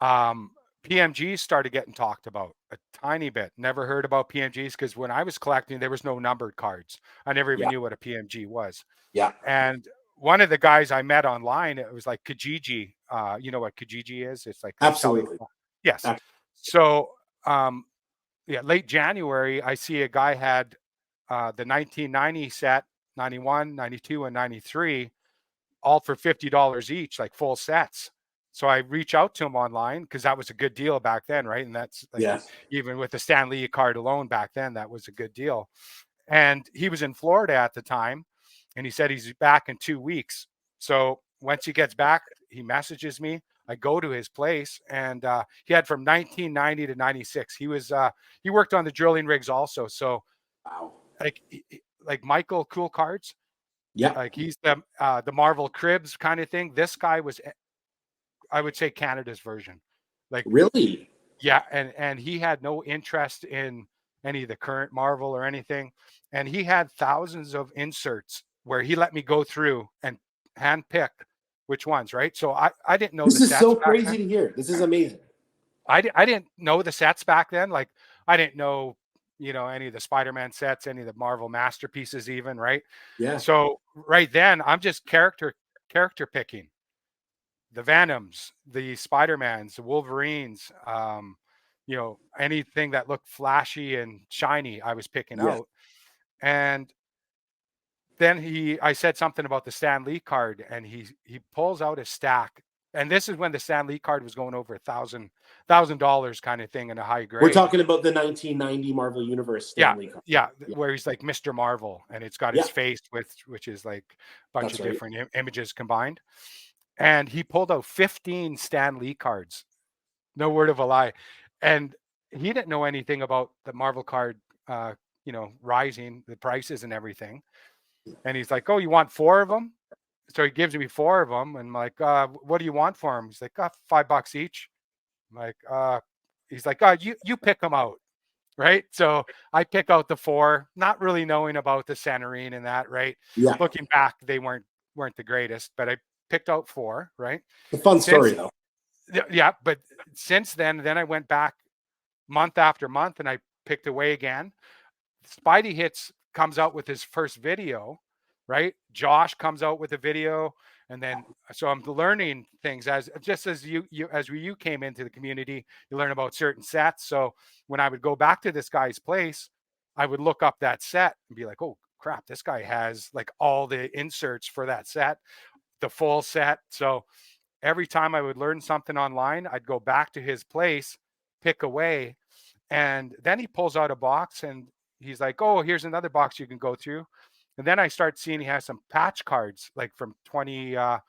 PMGs started getting talked about a tiny bit. Never heard about PMGs because when I was collecting, there was no numbered cards. I never even
Yeah.
knew what a PMG was.
Yeah.
And one of the guys I met online, it was like Kijiji. You know what Kijiji is? It's like selling.
Absolutely.
Yes.
Ab-
So, yeah, late January, I see a guy had the 1990 set, 91, 92, and 93, all for $50 each, like full sets. So I reach out to him online because that was a good deal back then, right? And that's like,
Yeah.
even with the Stan Lee card alone back then, that was a good deal. And he was in Florida at the time, and he said he's back in 2 weeks. So once he gets back, he messages me. I go to his place, and he had from 1990 to 96. He worked on the drilling rigs also. So
Wow.
like Michael Cool Cards,
Yeah.
like he's the Marvel Cribs kind of thing. This guy was, I would say, Canada's version. Like,
Really?
yeah, and he had no interest in any of the current Marvel or anything, and he had thousands of inserts where he let me go through and handpick which ones, right? So I didn't know
This
the
is
sets
so
back
crazy
then.
to hear. This is amazing.
I didn't know the sets back then. Like, I didn't know, any of the Spider-Man sets, any of the Marvel masterpieces even, right?
Yeah.
So right then I'm just character picking. The Venoms, the Spider-Mans, the Wolverines, anything that looked flashy and shiny, I was picking
Yeah.
out. And then I said something about the Stan Lee card, and he pulls out a stack. And this is when the Stan Lee card was going over $1,000 kind of thing in a high
We're
grade.
talking about the 1990 Marvel Universe
Yeah,
Stanley card.
yeah,
Yeah.
where he's like Mr. Marvel, and it's got
Yeah.
his face which is like a bunch
That's
of
right.
different images combined. And he pulled out 15 Stan Lee cards. No word of a lie. And he didn't know anything about the Marvel card, rising the prices and everything. And he's like, "Oh, you want 4 of them?" So he gives me 4 of them, and I'm like, "What do you want for them?" He's like, $5 each." I'm like, he's like, you pick them out, right? So I pick out the 4, not really knowing about the centering and that, right?
Yeah.
Looking back, they weren't the greatest, but I picked out 4, right?
It's a fun story
Since
though.
Yeah, but since then I went back month after month, and I picked away again. Spidey Hits comes out with his first video, right? Josh comes out with a video, and then so I'm learning things as just as you came into the community, you learn about certain sets. So when I would go back to this guy's place, I would look up that set and be like, "Oh crap, this guy has like all the inserts for that set, the full set." So every time I would learn something online, I'd go back to his place, pick away, and then he pulls out a box and he's like, "Oh, here's another box you can go through." And then I start seeing he has some patch cards, like from I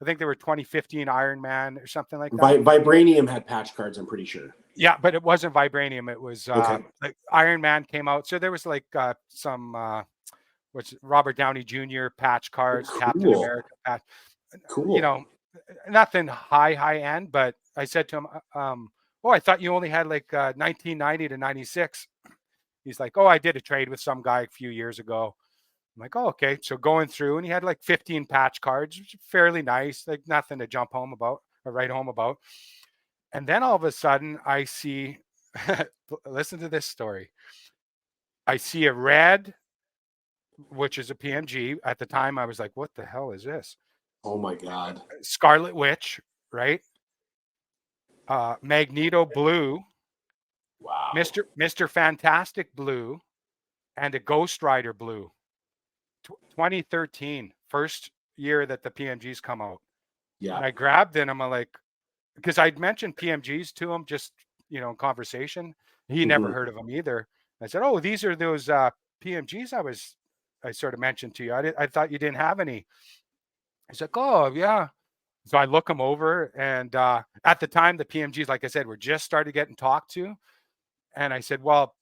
think they were 2015 Iron Man or something like that.
Vibranium had patch cards, I'm pretty sure.
Yeah, but it wasn't vibranium. It was
Okay.
like Iron Man came out. So there was like some what's Robert Downey Jr. patch cards, Captain
Cool.
America patch. You
Cool.
know, nothing high end, but I said to him, "Oh, I thought you only had like 1990 to 96." He's like, "Oh, I did a trade with some guy a few years ago." I'm like, "Oh, okay." So going through, and he had like 15 patch cards, which is fairly nice, like nothing to jump home about or write home about. And then all of a sudden, I see, listen to this story. I see a red, which is a PMG. At the time, I was like, "What the hell is this?"
Oh my God.
Scarlet Witch, right? Magneto blue,
Wow.
Mr. Fantastic blue, and a Ghost Rider blue. 2013, first year that the PMGs come out.
Yeah.
And I grabbed them. I'm like, because I'd mentioned PMGs to him just, in conversation. He never heard of them either. I said, "Oh, these are those PMGs I sort of mentioned to you. I thought you didn't have any." He's like, "Oh, yeah." So I look them over, and at the time, the PMGs, like I said, were just started getting talked to. And I said, "Well,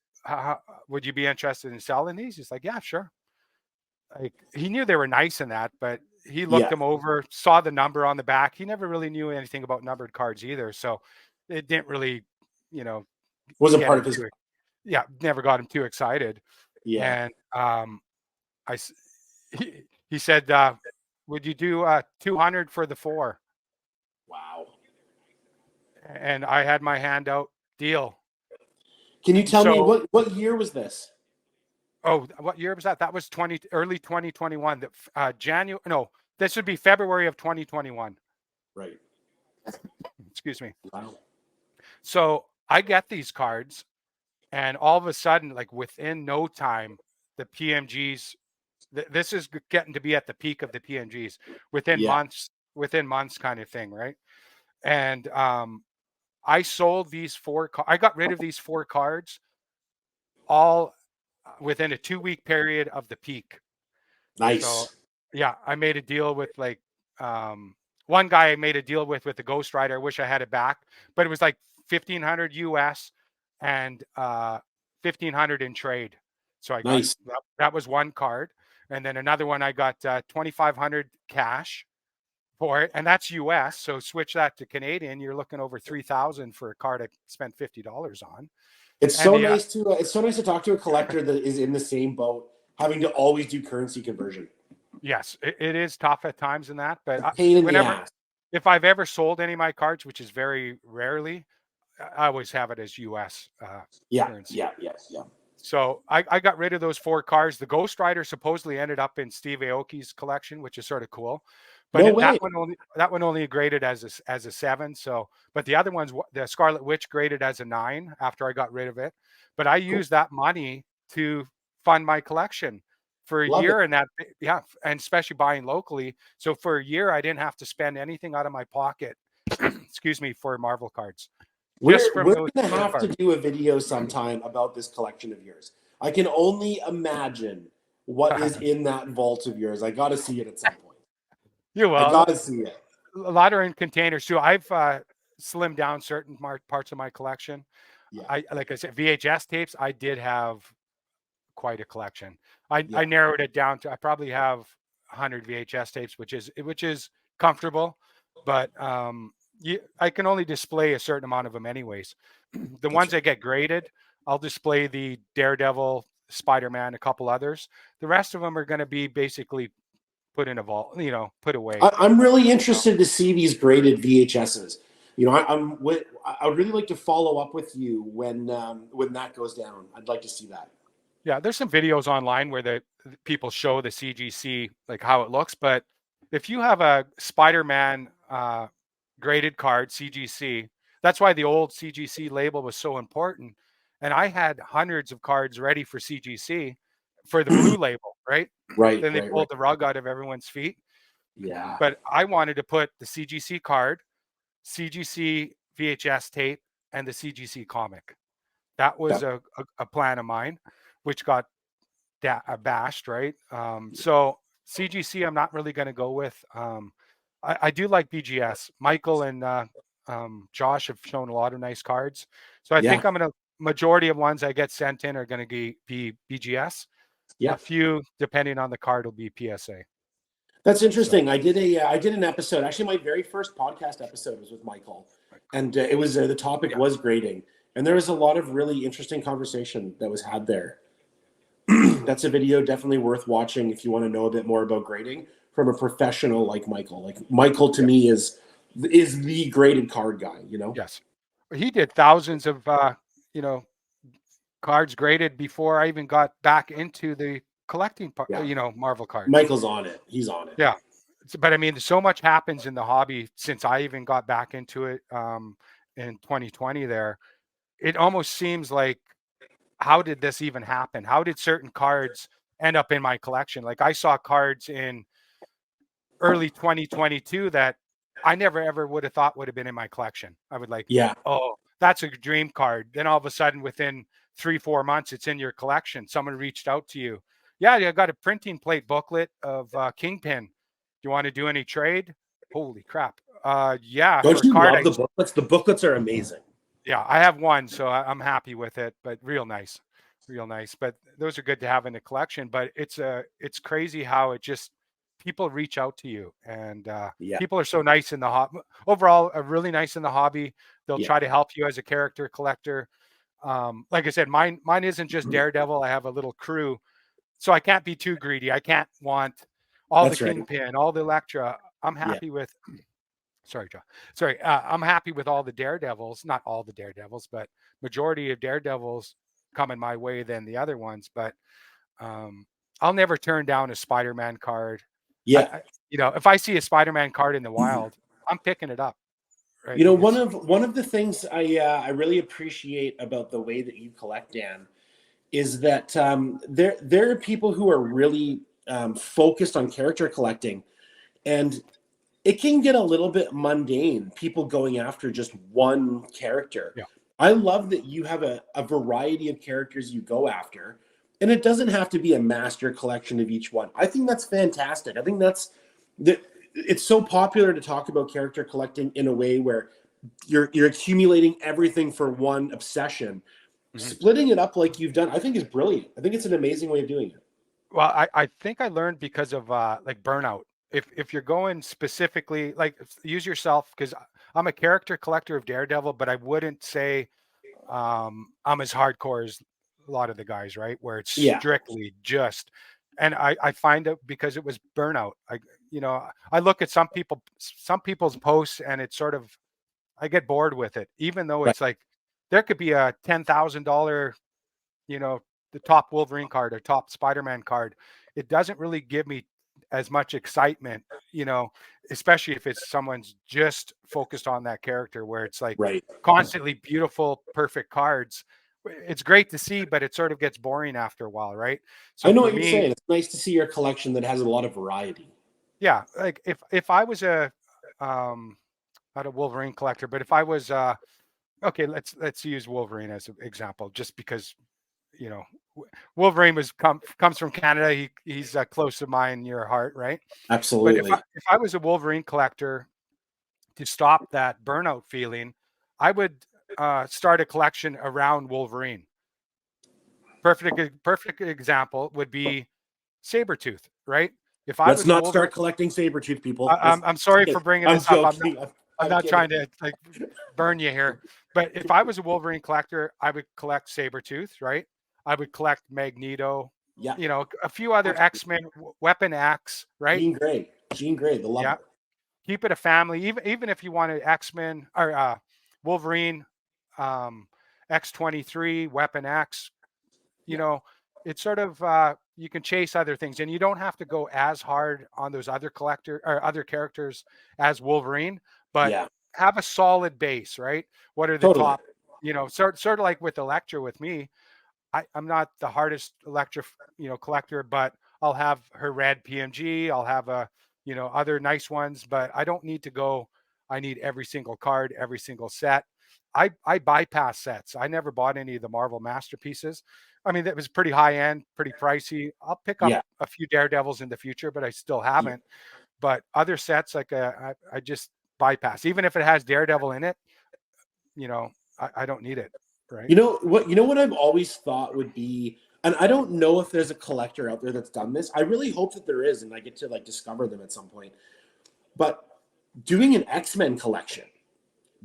would you be interested in selling these?" He's like, "Yeah, sure." Like, he knew they were nice in that, but he looked
Yeah.
them over, saw the number on the back. He never really knew anything about numbered cards either, so it didn't really, you know,
Wasn't
get
part
him
of his.
too. Yeah, never got him too excited.
Yeah.
And I, s- he said, "Would you do 200 for the four?"
Wow.
And I had my hand out. Deal.
Can you tell me
So,
what year was this?
oh, what year was that? That was early 2021. January. No, this would be February of 2021.
Right.
Excuse me.
Wow.
So I get these cards, and all of a sudden, like within no time, the PMGs. This is getting to be at the peak of the PMGs
Yeah.
within months, kind of thing, right? And I sold these I got rid of these four cards all within a 2 week period of the peak. So
Nice.
yeah, I made a deal with like one guy I made a deal with the Ghost Rider. I wish I had it back, but it was like 1,500 US and 1,500 in trade. So I got
Nice.
that was one card, and then another one I got 2,500 cash for it, and that's US. So switch that to Canadian, you're looking over 3,000 for a card I spent $50 on.
It's
And
so
the
nice to talk to a collector that is in the same boat, having to always do currency conversion.
yes, it is tough at times in that, but
A pain in the
whenever
ass.
if I've ever sold any of my cards, which is very rarely, I always have it as US
Yeah.
currency.
Yeah. Yeah. Yeah.
So I got rid of those four cards. The Ghost Rider supposedly ended up in Steve Aoki's collection, which is sort of cool. But
No way.
that one only graded as a 7. So, but the other ones, the Scarlet Witch graded as a 9 after I got rid of it. But I
Cool.
used that money to fund my collection for a
Love it.
year, and yeah, and especially buying locally. So for a year, I didn't have to spend anything out of my pocket. Excuse me, for Marvel cards, just from
We're
those
gonna
four
have to
cards.
do a video sometime about this collection of yours. I can only imagine what is in that vault of yours. I got to see it at some point.
You
I
will.
got to see it.
A lot are in containers too. I've slimmed down certain parts of my collection.
Yeah.
I like I said, VHS tapes. I did have quite a collection.
Yeah.
I narrowed it down to I probably have 100 VHS tapes, which is comfortable, but I can only display a certain amount of them anyways. The
That's
ones
right.
that get graded, I'll display the Daredevil, Spider-Man, a couple others. The rest of them are going to be basically put in a vault, put away.
I'm really interested to see these graded VHSs. I would really like to follow up with you when that goes down. I'd like to see that.
Yeah, there's some videos online where the people show the CGC like how it looks, but if you have a Spider-Man graded card CGC, that's why the old CGC label was so important. And I had hundreds of cards ready for CGC for the blue label, right?
Right.
Then they
Right. Right.
pulled the rug out of everyone's feet.
Yeah.
But I wanted to put the CGC card, CGC VHS tape, and the CGC comic. That was
That,
a plan of mine, which got bashed, right? So CGC, I'm not really going to go with. I do like BGS. Michael and Josh have shown a lot of nice cards, so I
yeah.
think I'm going to majority of ones I get sent in are going to be BGS. A
Yeah.
few, depending on the card, will be PSA.
That's
So
interesting. I did an episode. Actually, my very first podcast episode was with Michael, and it was the topic
yeah,
was grading, and there was a lot of really interesting conversation that was had there. That's a video definitely worth watching if you want to know a bit more about grading from a professional like Michael. Like Michael to
yeah,
me is the graded card guy.
yes, he did thousands of you know cards graded before I even got back into the collecting part.
Yeah.
Marvel cards.
Michael's on it. He's on it.
Yeah. But I mean, so much happens in the hobby since I even got back into it in 2020 there. It almost seems like, how did this even happen? How did certain cards end up in my collection? Like I saw cards in early 2022 that I never ever would have thought would have been in my collection. I would like,
Yeah.
oh, that's a dream card. Then all of a sudden, within 3-4 months, it's in your collection. Someone reached out to you. Yeah, I got a printing plate booklet of Kingpin. Do you want to do any trade? Holy crap. Yeah, for
Don't
a
you
card.
love the booklets? The booklets are amazing.
Yeah, I have one, so I'm happy with it, but real nice. Real nice. But those are good to have in the collection. But it's crazy how it just people reach out to you, and
Yeah,
people are so nice in the hobby. Overall, are really nice in the hobby. They'll
yeah.
try to help you as a character collector. Like I said, mine isn't just Daredevil. I have a little crew, so I can't be too greedy. I can't want all the
That's right.
Kingpin, all the Elektra. I'm
Yeah,
happy with. Sorry, John. Sorry, I'm happy with all the Daredevils. Not all the Daredevils, but majority of Daredevils coming my way than the other ones. But um, I'll never turn down a Spider-Man card.
yeah.
If I see a Spider-Man card in the wild, I'm picking it up. Right?
You know,
It's
one of the things I really appreciate about the way that you collect, Dan, is that there are people who are really focused on character collecting, and it can get a little bit mundane. People going after just one character.
yeah,
I love that you have a variety of characters you go after, and it doesn't have to be a master collection of each one. I think that's fantastic. I think that's that. It's so popular to talk about character collecting in a way where you're accumulating everything for one obsession.
mhm.
Splitting it up like you've done, I think is brilliant. I think it's an amazing way of doing it.
Well, I think I learned because of like burnout. If you're going specifically like use yourself because I'm a character collector of Daredevil, but I wouldn't say I'm as hardcore as a lot of the guys, right? Where it's
Yeah,
strictly just, and I find out because it was burnout. I look at some people's posts, and it's sort of I get bored with it, even though
right.
it's like there could be a $10,000, you know, the top Wolverine card or top Spider-Man card. It doesn't really give me as much excitement, especially if it's someone's just focused on that character where it's like
Right.
constantly beautiful, perfect cards. It's great to see, but it sort of gets boring after a while, right?
I
So
know
for
what you're
me,
saying. It's nice to see your collection that has a lot of variety.
yeah, like if I was um not a Wolverine collector, but if I was okay, let's use Wolverine as an example, just because you know Wolverine comes from Canada. He's close to mine in your heart, right? But
Absolutely.
if I was a Wolverine collector to stop that burnout feeling, I would start a collection around Wolverine. Perfect example would be Sabretooth, right? If I
Let's
was a
not
Wolverine,
start collecting saber tooth people.
I'm sorry for bringing
I'm
this up.
joking.
I'm
I'm
not
kidding.
trying to like burn you here, but if I was a Wolverine collector, I would collect Sabretooth, right? I would collect Magneto,
Yeah.
a few other
Absolutely.
X-Men, Weapon X, right?
Jean Grey. Jean Grey, the
Yeah,
lover.
keep it a family. Even if you wanted X-Men or Wolverine, um, X-23, Weapon X, you
Yeah.
know, it's sort of you can chase other things, and you don't have to go as hard on those other collector or other characters as Wolverine, but
Yeah.
have a solid base, right? What are the
Totally.
top? Sort of like with Electra with me. I'm not the hardest Electra, collector, but I'll have her red PMG. I'll have other nice ones, but I don't need to go. I need every single card, every single set. I bypass sets. I never bought any of the Marvel masterpieces. I mean, that was pretty high end, pretty pricey. I'll pick up
Yeah.
a few Daredevils in the future, but I still
Yeah.
haven't. But other sets, like I just bypass, even if it has Daredevil in it. I don't need it, right?
You know what I've always thought would be, and I don't know if there's a collector out there that's done this. I really hope that there is, and I get to like discover them at some point. But doing an X-Men collection,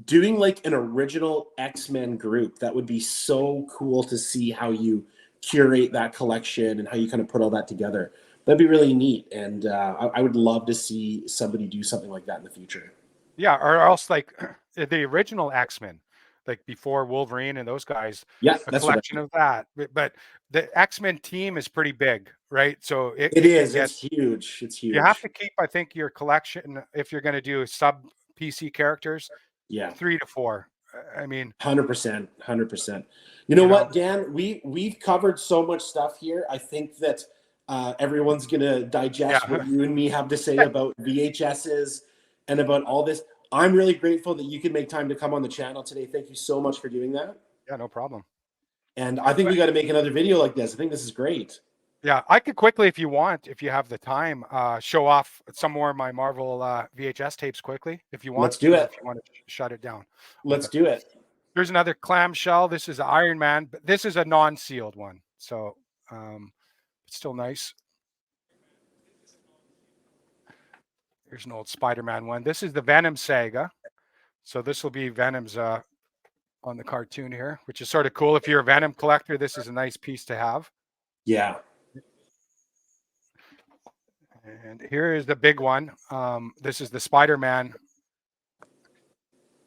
doing like an original X-Men group, that would be so cool to see how you curate that collection and how you kind of put all that together. That'd be really neat, and I would love to see somebody do something like that in the future.
Yeah, or else like the original X-Men, like before Wolverine and those guys,
Yeah,
a
that's what I
collection
mean.
of that. But the X-Men team is pretty big, right? So it,
It
it can
is.
get
It's huge. It's
you have
huge.
to keep, I think, your collection if you're going to do sub PC characters,
Yeah.
3 to 4. I mean,
100%, 100%. You know
you know,
what, Dan? We've covered so much stuff here. I think that everyone's gonna digest
yeah,
what you and me have to say about VHSs and about all this. I'm really grateful that you could make time to come on the channel today. Thank you so much for doing that.
Yeah, no problem.
And I think we got to make another video like this. I think this is great.
Yeah, I could quickly, if you want, if you have the time, show off some more of my Marvel VHS tapes quickly, if you want,
Let's do
or
it.
if you want to shut it down with
Let's
it.
do it.
Here's another clamshell. This is Iron Man, but this is a non-sealed one, so it's still nice. Here's an old Spider-Man one. This is the Venom saga, so this will be Venom's on the cartoon here, which is sort of cool. If you're a Venom collector, this is a nice piece to have.
Yeah.
And here is the big one. This is the Spider-Man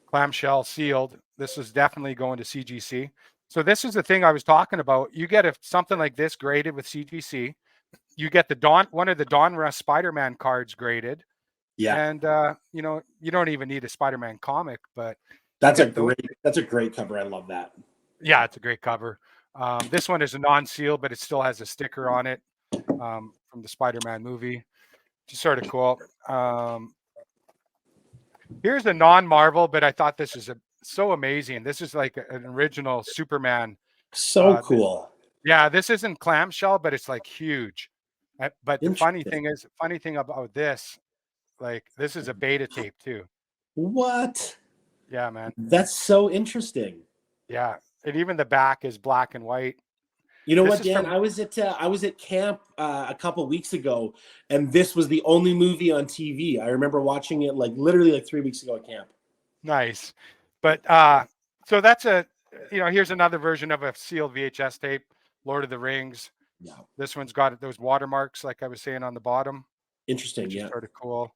clamshell sealed. This is definitely going to CGC. So this is the thing I was talking about. You get something like this graded with CGC. You get the one of the Donruss Spider-Man cards graded.
Yeah.
And you know, you don't even need a Spider-Man comic, but
that's a great cover. I love that.
Yeah, it's a great cover. This one is a non-seal, but it still has a sticker on it from the Spider-Man movie, which is sort of cool. Here's a non-Marvel, but I thought this is so amazing. This is like an original Superman.
So cool.
Yeah, this isn't clamshell, but it's like huge. But the funny thing about this, like this is a beta tape too.
What?
Yeah, man.
That's so interesting.
Yeah, and even the back is black and white.
You know what, Dan? I was at camp a couple weeks ago, and this was the only movie on TV. I remember watching it literally 3 weeks ago at camp.
Nice, but so that's here's another version of a sealed VHS tape, Lord of the Rings.
Yeah.
This one's got those watermarks, like I was saying on the bottom.
Interesting,
which
yeah.
is sort of cool.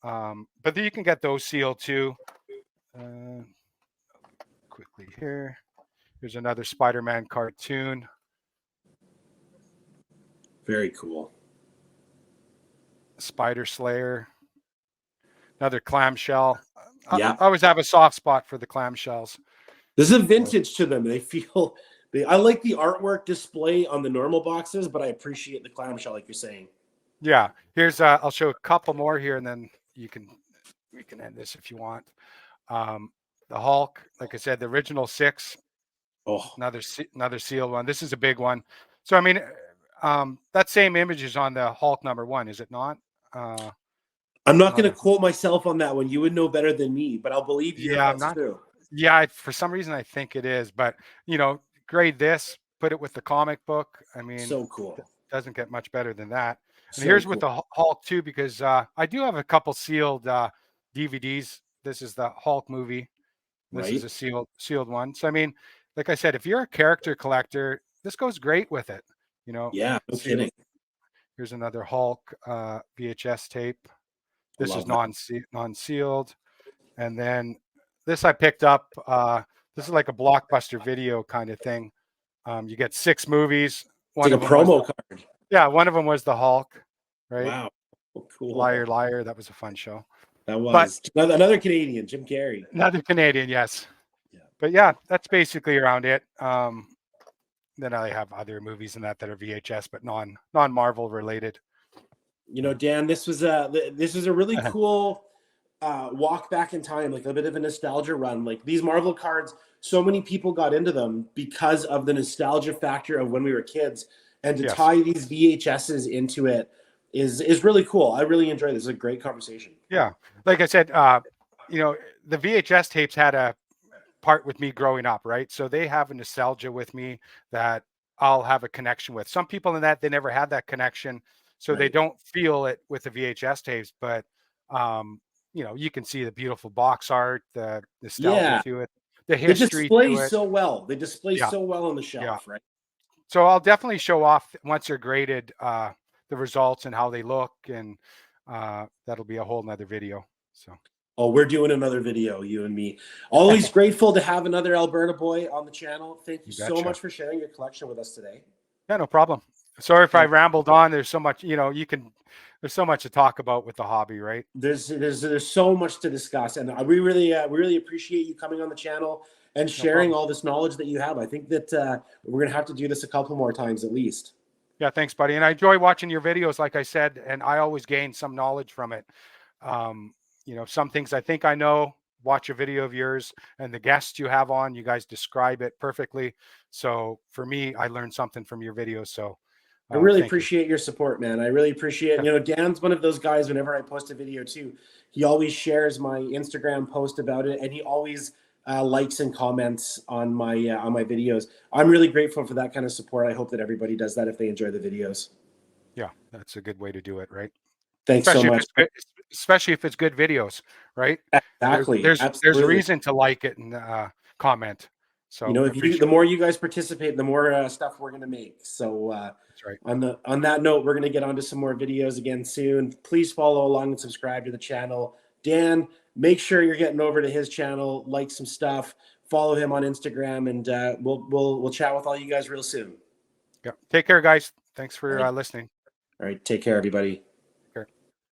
But you can get those sealed too. Quickly here. Here's another Spider-Man cartoon.
Very cool.
Spider Slayer. Another clamshell.
Yeah.
I always have a soft spot for the clamshells.
There's a vintage to them. I like the artwork display on the normal boxes, but I appreciate the clamshell, like you're saying.
Yeah. Here's I'll show a couple more here, and then we can end this if you want. The Hulk, like I said, the original 6.
Oh,
another sealed one. This is a big one. So I mean, that same image is on the Hulk #1, is it not?
I'm not going to quote myself on that one. You would know better than me, but I'll believe you.
Yeah,
if that's true.
Yeah, for some reason I think it is, but grade this, put it with the comic book. I mean,
so cool.
It doesn't get much better than that. And here's with the Hulk too, because I do have a couple sealed DVDs. This is the Hulk movie. This is a sealed one. So I mean, like I said, if you're a character collector, this goes great with it.
Yeah, no kidding.
Here's another Hulk VHS tape. This is non-sealed. And then this I picked up. This is like a Blockbuster video kind of thing. You get 6 movies.
It's like a promo card.
Yeah, one of them was the Hulk, right?
Wow, cool.
Liar, liar. That was a fun show.
That was. But another Canadian, Jim Carrey.
Another Canadian, yes.
Yeah.
But yeah, that's basically around it. Then I have other movies in that are VHS, but non-Marvel related.
Dan, this was a really cool walk back in time, like a bit of a nostalgia run. Like these Marvel cards, so many people got into them because of the nostalgia factor of when we were kids, and to tie these VHSs into it is really cool. I really enjoy this. It's a great conversation.
Yeah, like I said, the VHS tapes had a part with me growing up, right? So they have a nostalgia with me that I'll have a connection with. Some people in that, they never had that connection, so they don't feel it with the VHS tapes. But you can see the beautiful box art, the nostalgia to it, the history.
They display so well. They display so well on the shelf, right?
So I'll definitely show off once they're graded the results and how they look, and that'll be a whole nother video. So.
Oh, we're doing another video, you and me. Always grateful to have another Alberta boy on the channel. Thank you so much for sharing your collection with us today.
Yeah, no problem. Sorry if I rambled on. There's so much, there's so much to talk about with the hobby, right?
There's so much to discuss, and we really appreciate you coming on the channel and sharing all this knowledge that you have. I think that we're gonna have to do this a couple more times at least.
Yeah, thanks, buddy. And I enjoy watching your videos, like I said, and I always gain some knowledge from it. some things I think I know, watch a video of yours, and the guests you have on, you guys describe it perfectly. So for me, I learned something from your videos. So
I really
thank you.
appreciate your support, man. I really appreciate it. You know, Dan's one of those guys, whenever I post a video too, he always shares my Instagram post about it, and he always likes and comments on my videos. I'm really grateful for that kind of support. I hope that everybody does that if they enjoy the videos.
Yeah, that's a good way to do it, right?
Thanks so
Especially if
much.
it's good, especially if it's good videos, right?
Exactly.
There's
Absolutely.
reason to like it and comment.
You
So
know,
I
if you
appreciate
the more you guys participate, the more stuff we're going to make. So
that's right.
on that note, we're going to get onto some more videos again soon. Please follow along and subscribe to the channel. Dan, make sure you're getting over to his channel, like some stuff, follow him on Instagram, and we'll chat with all you guys real soon.
Yeah. Take care, guys. Thanks
All
for
right.
listening.
All right. Take care, everybody.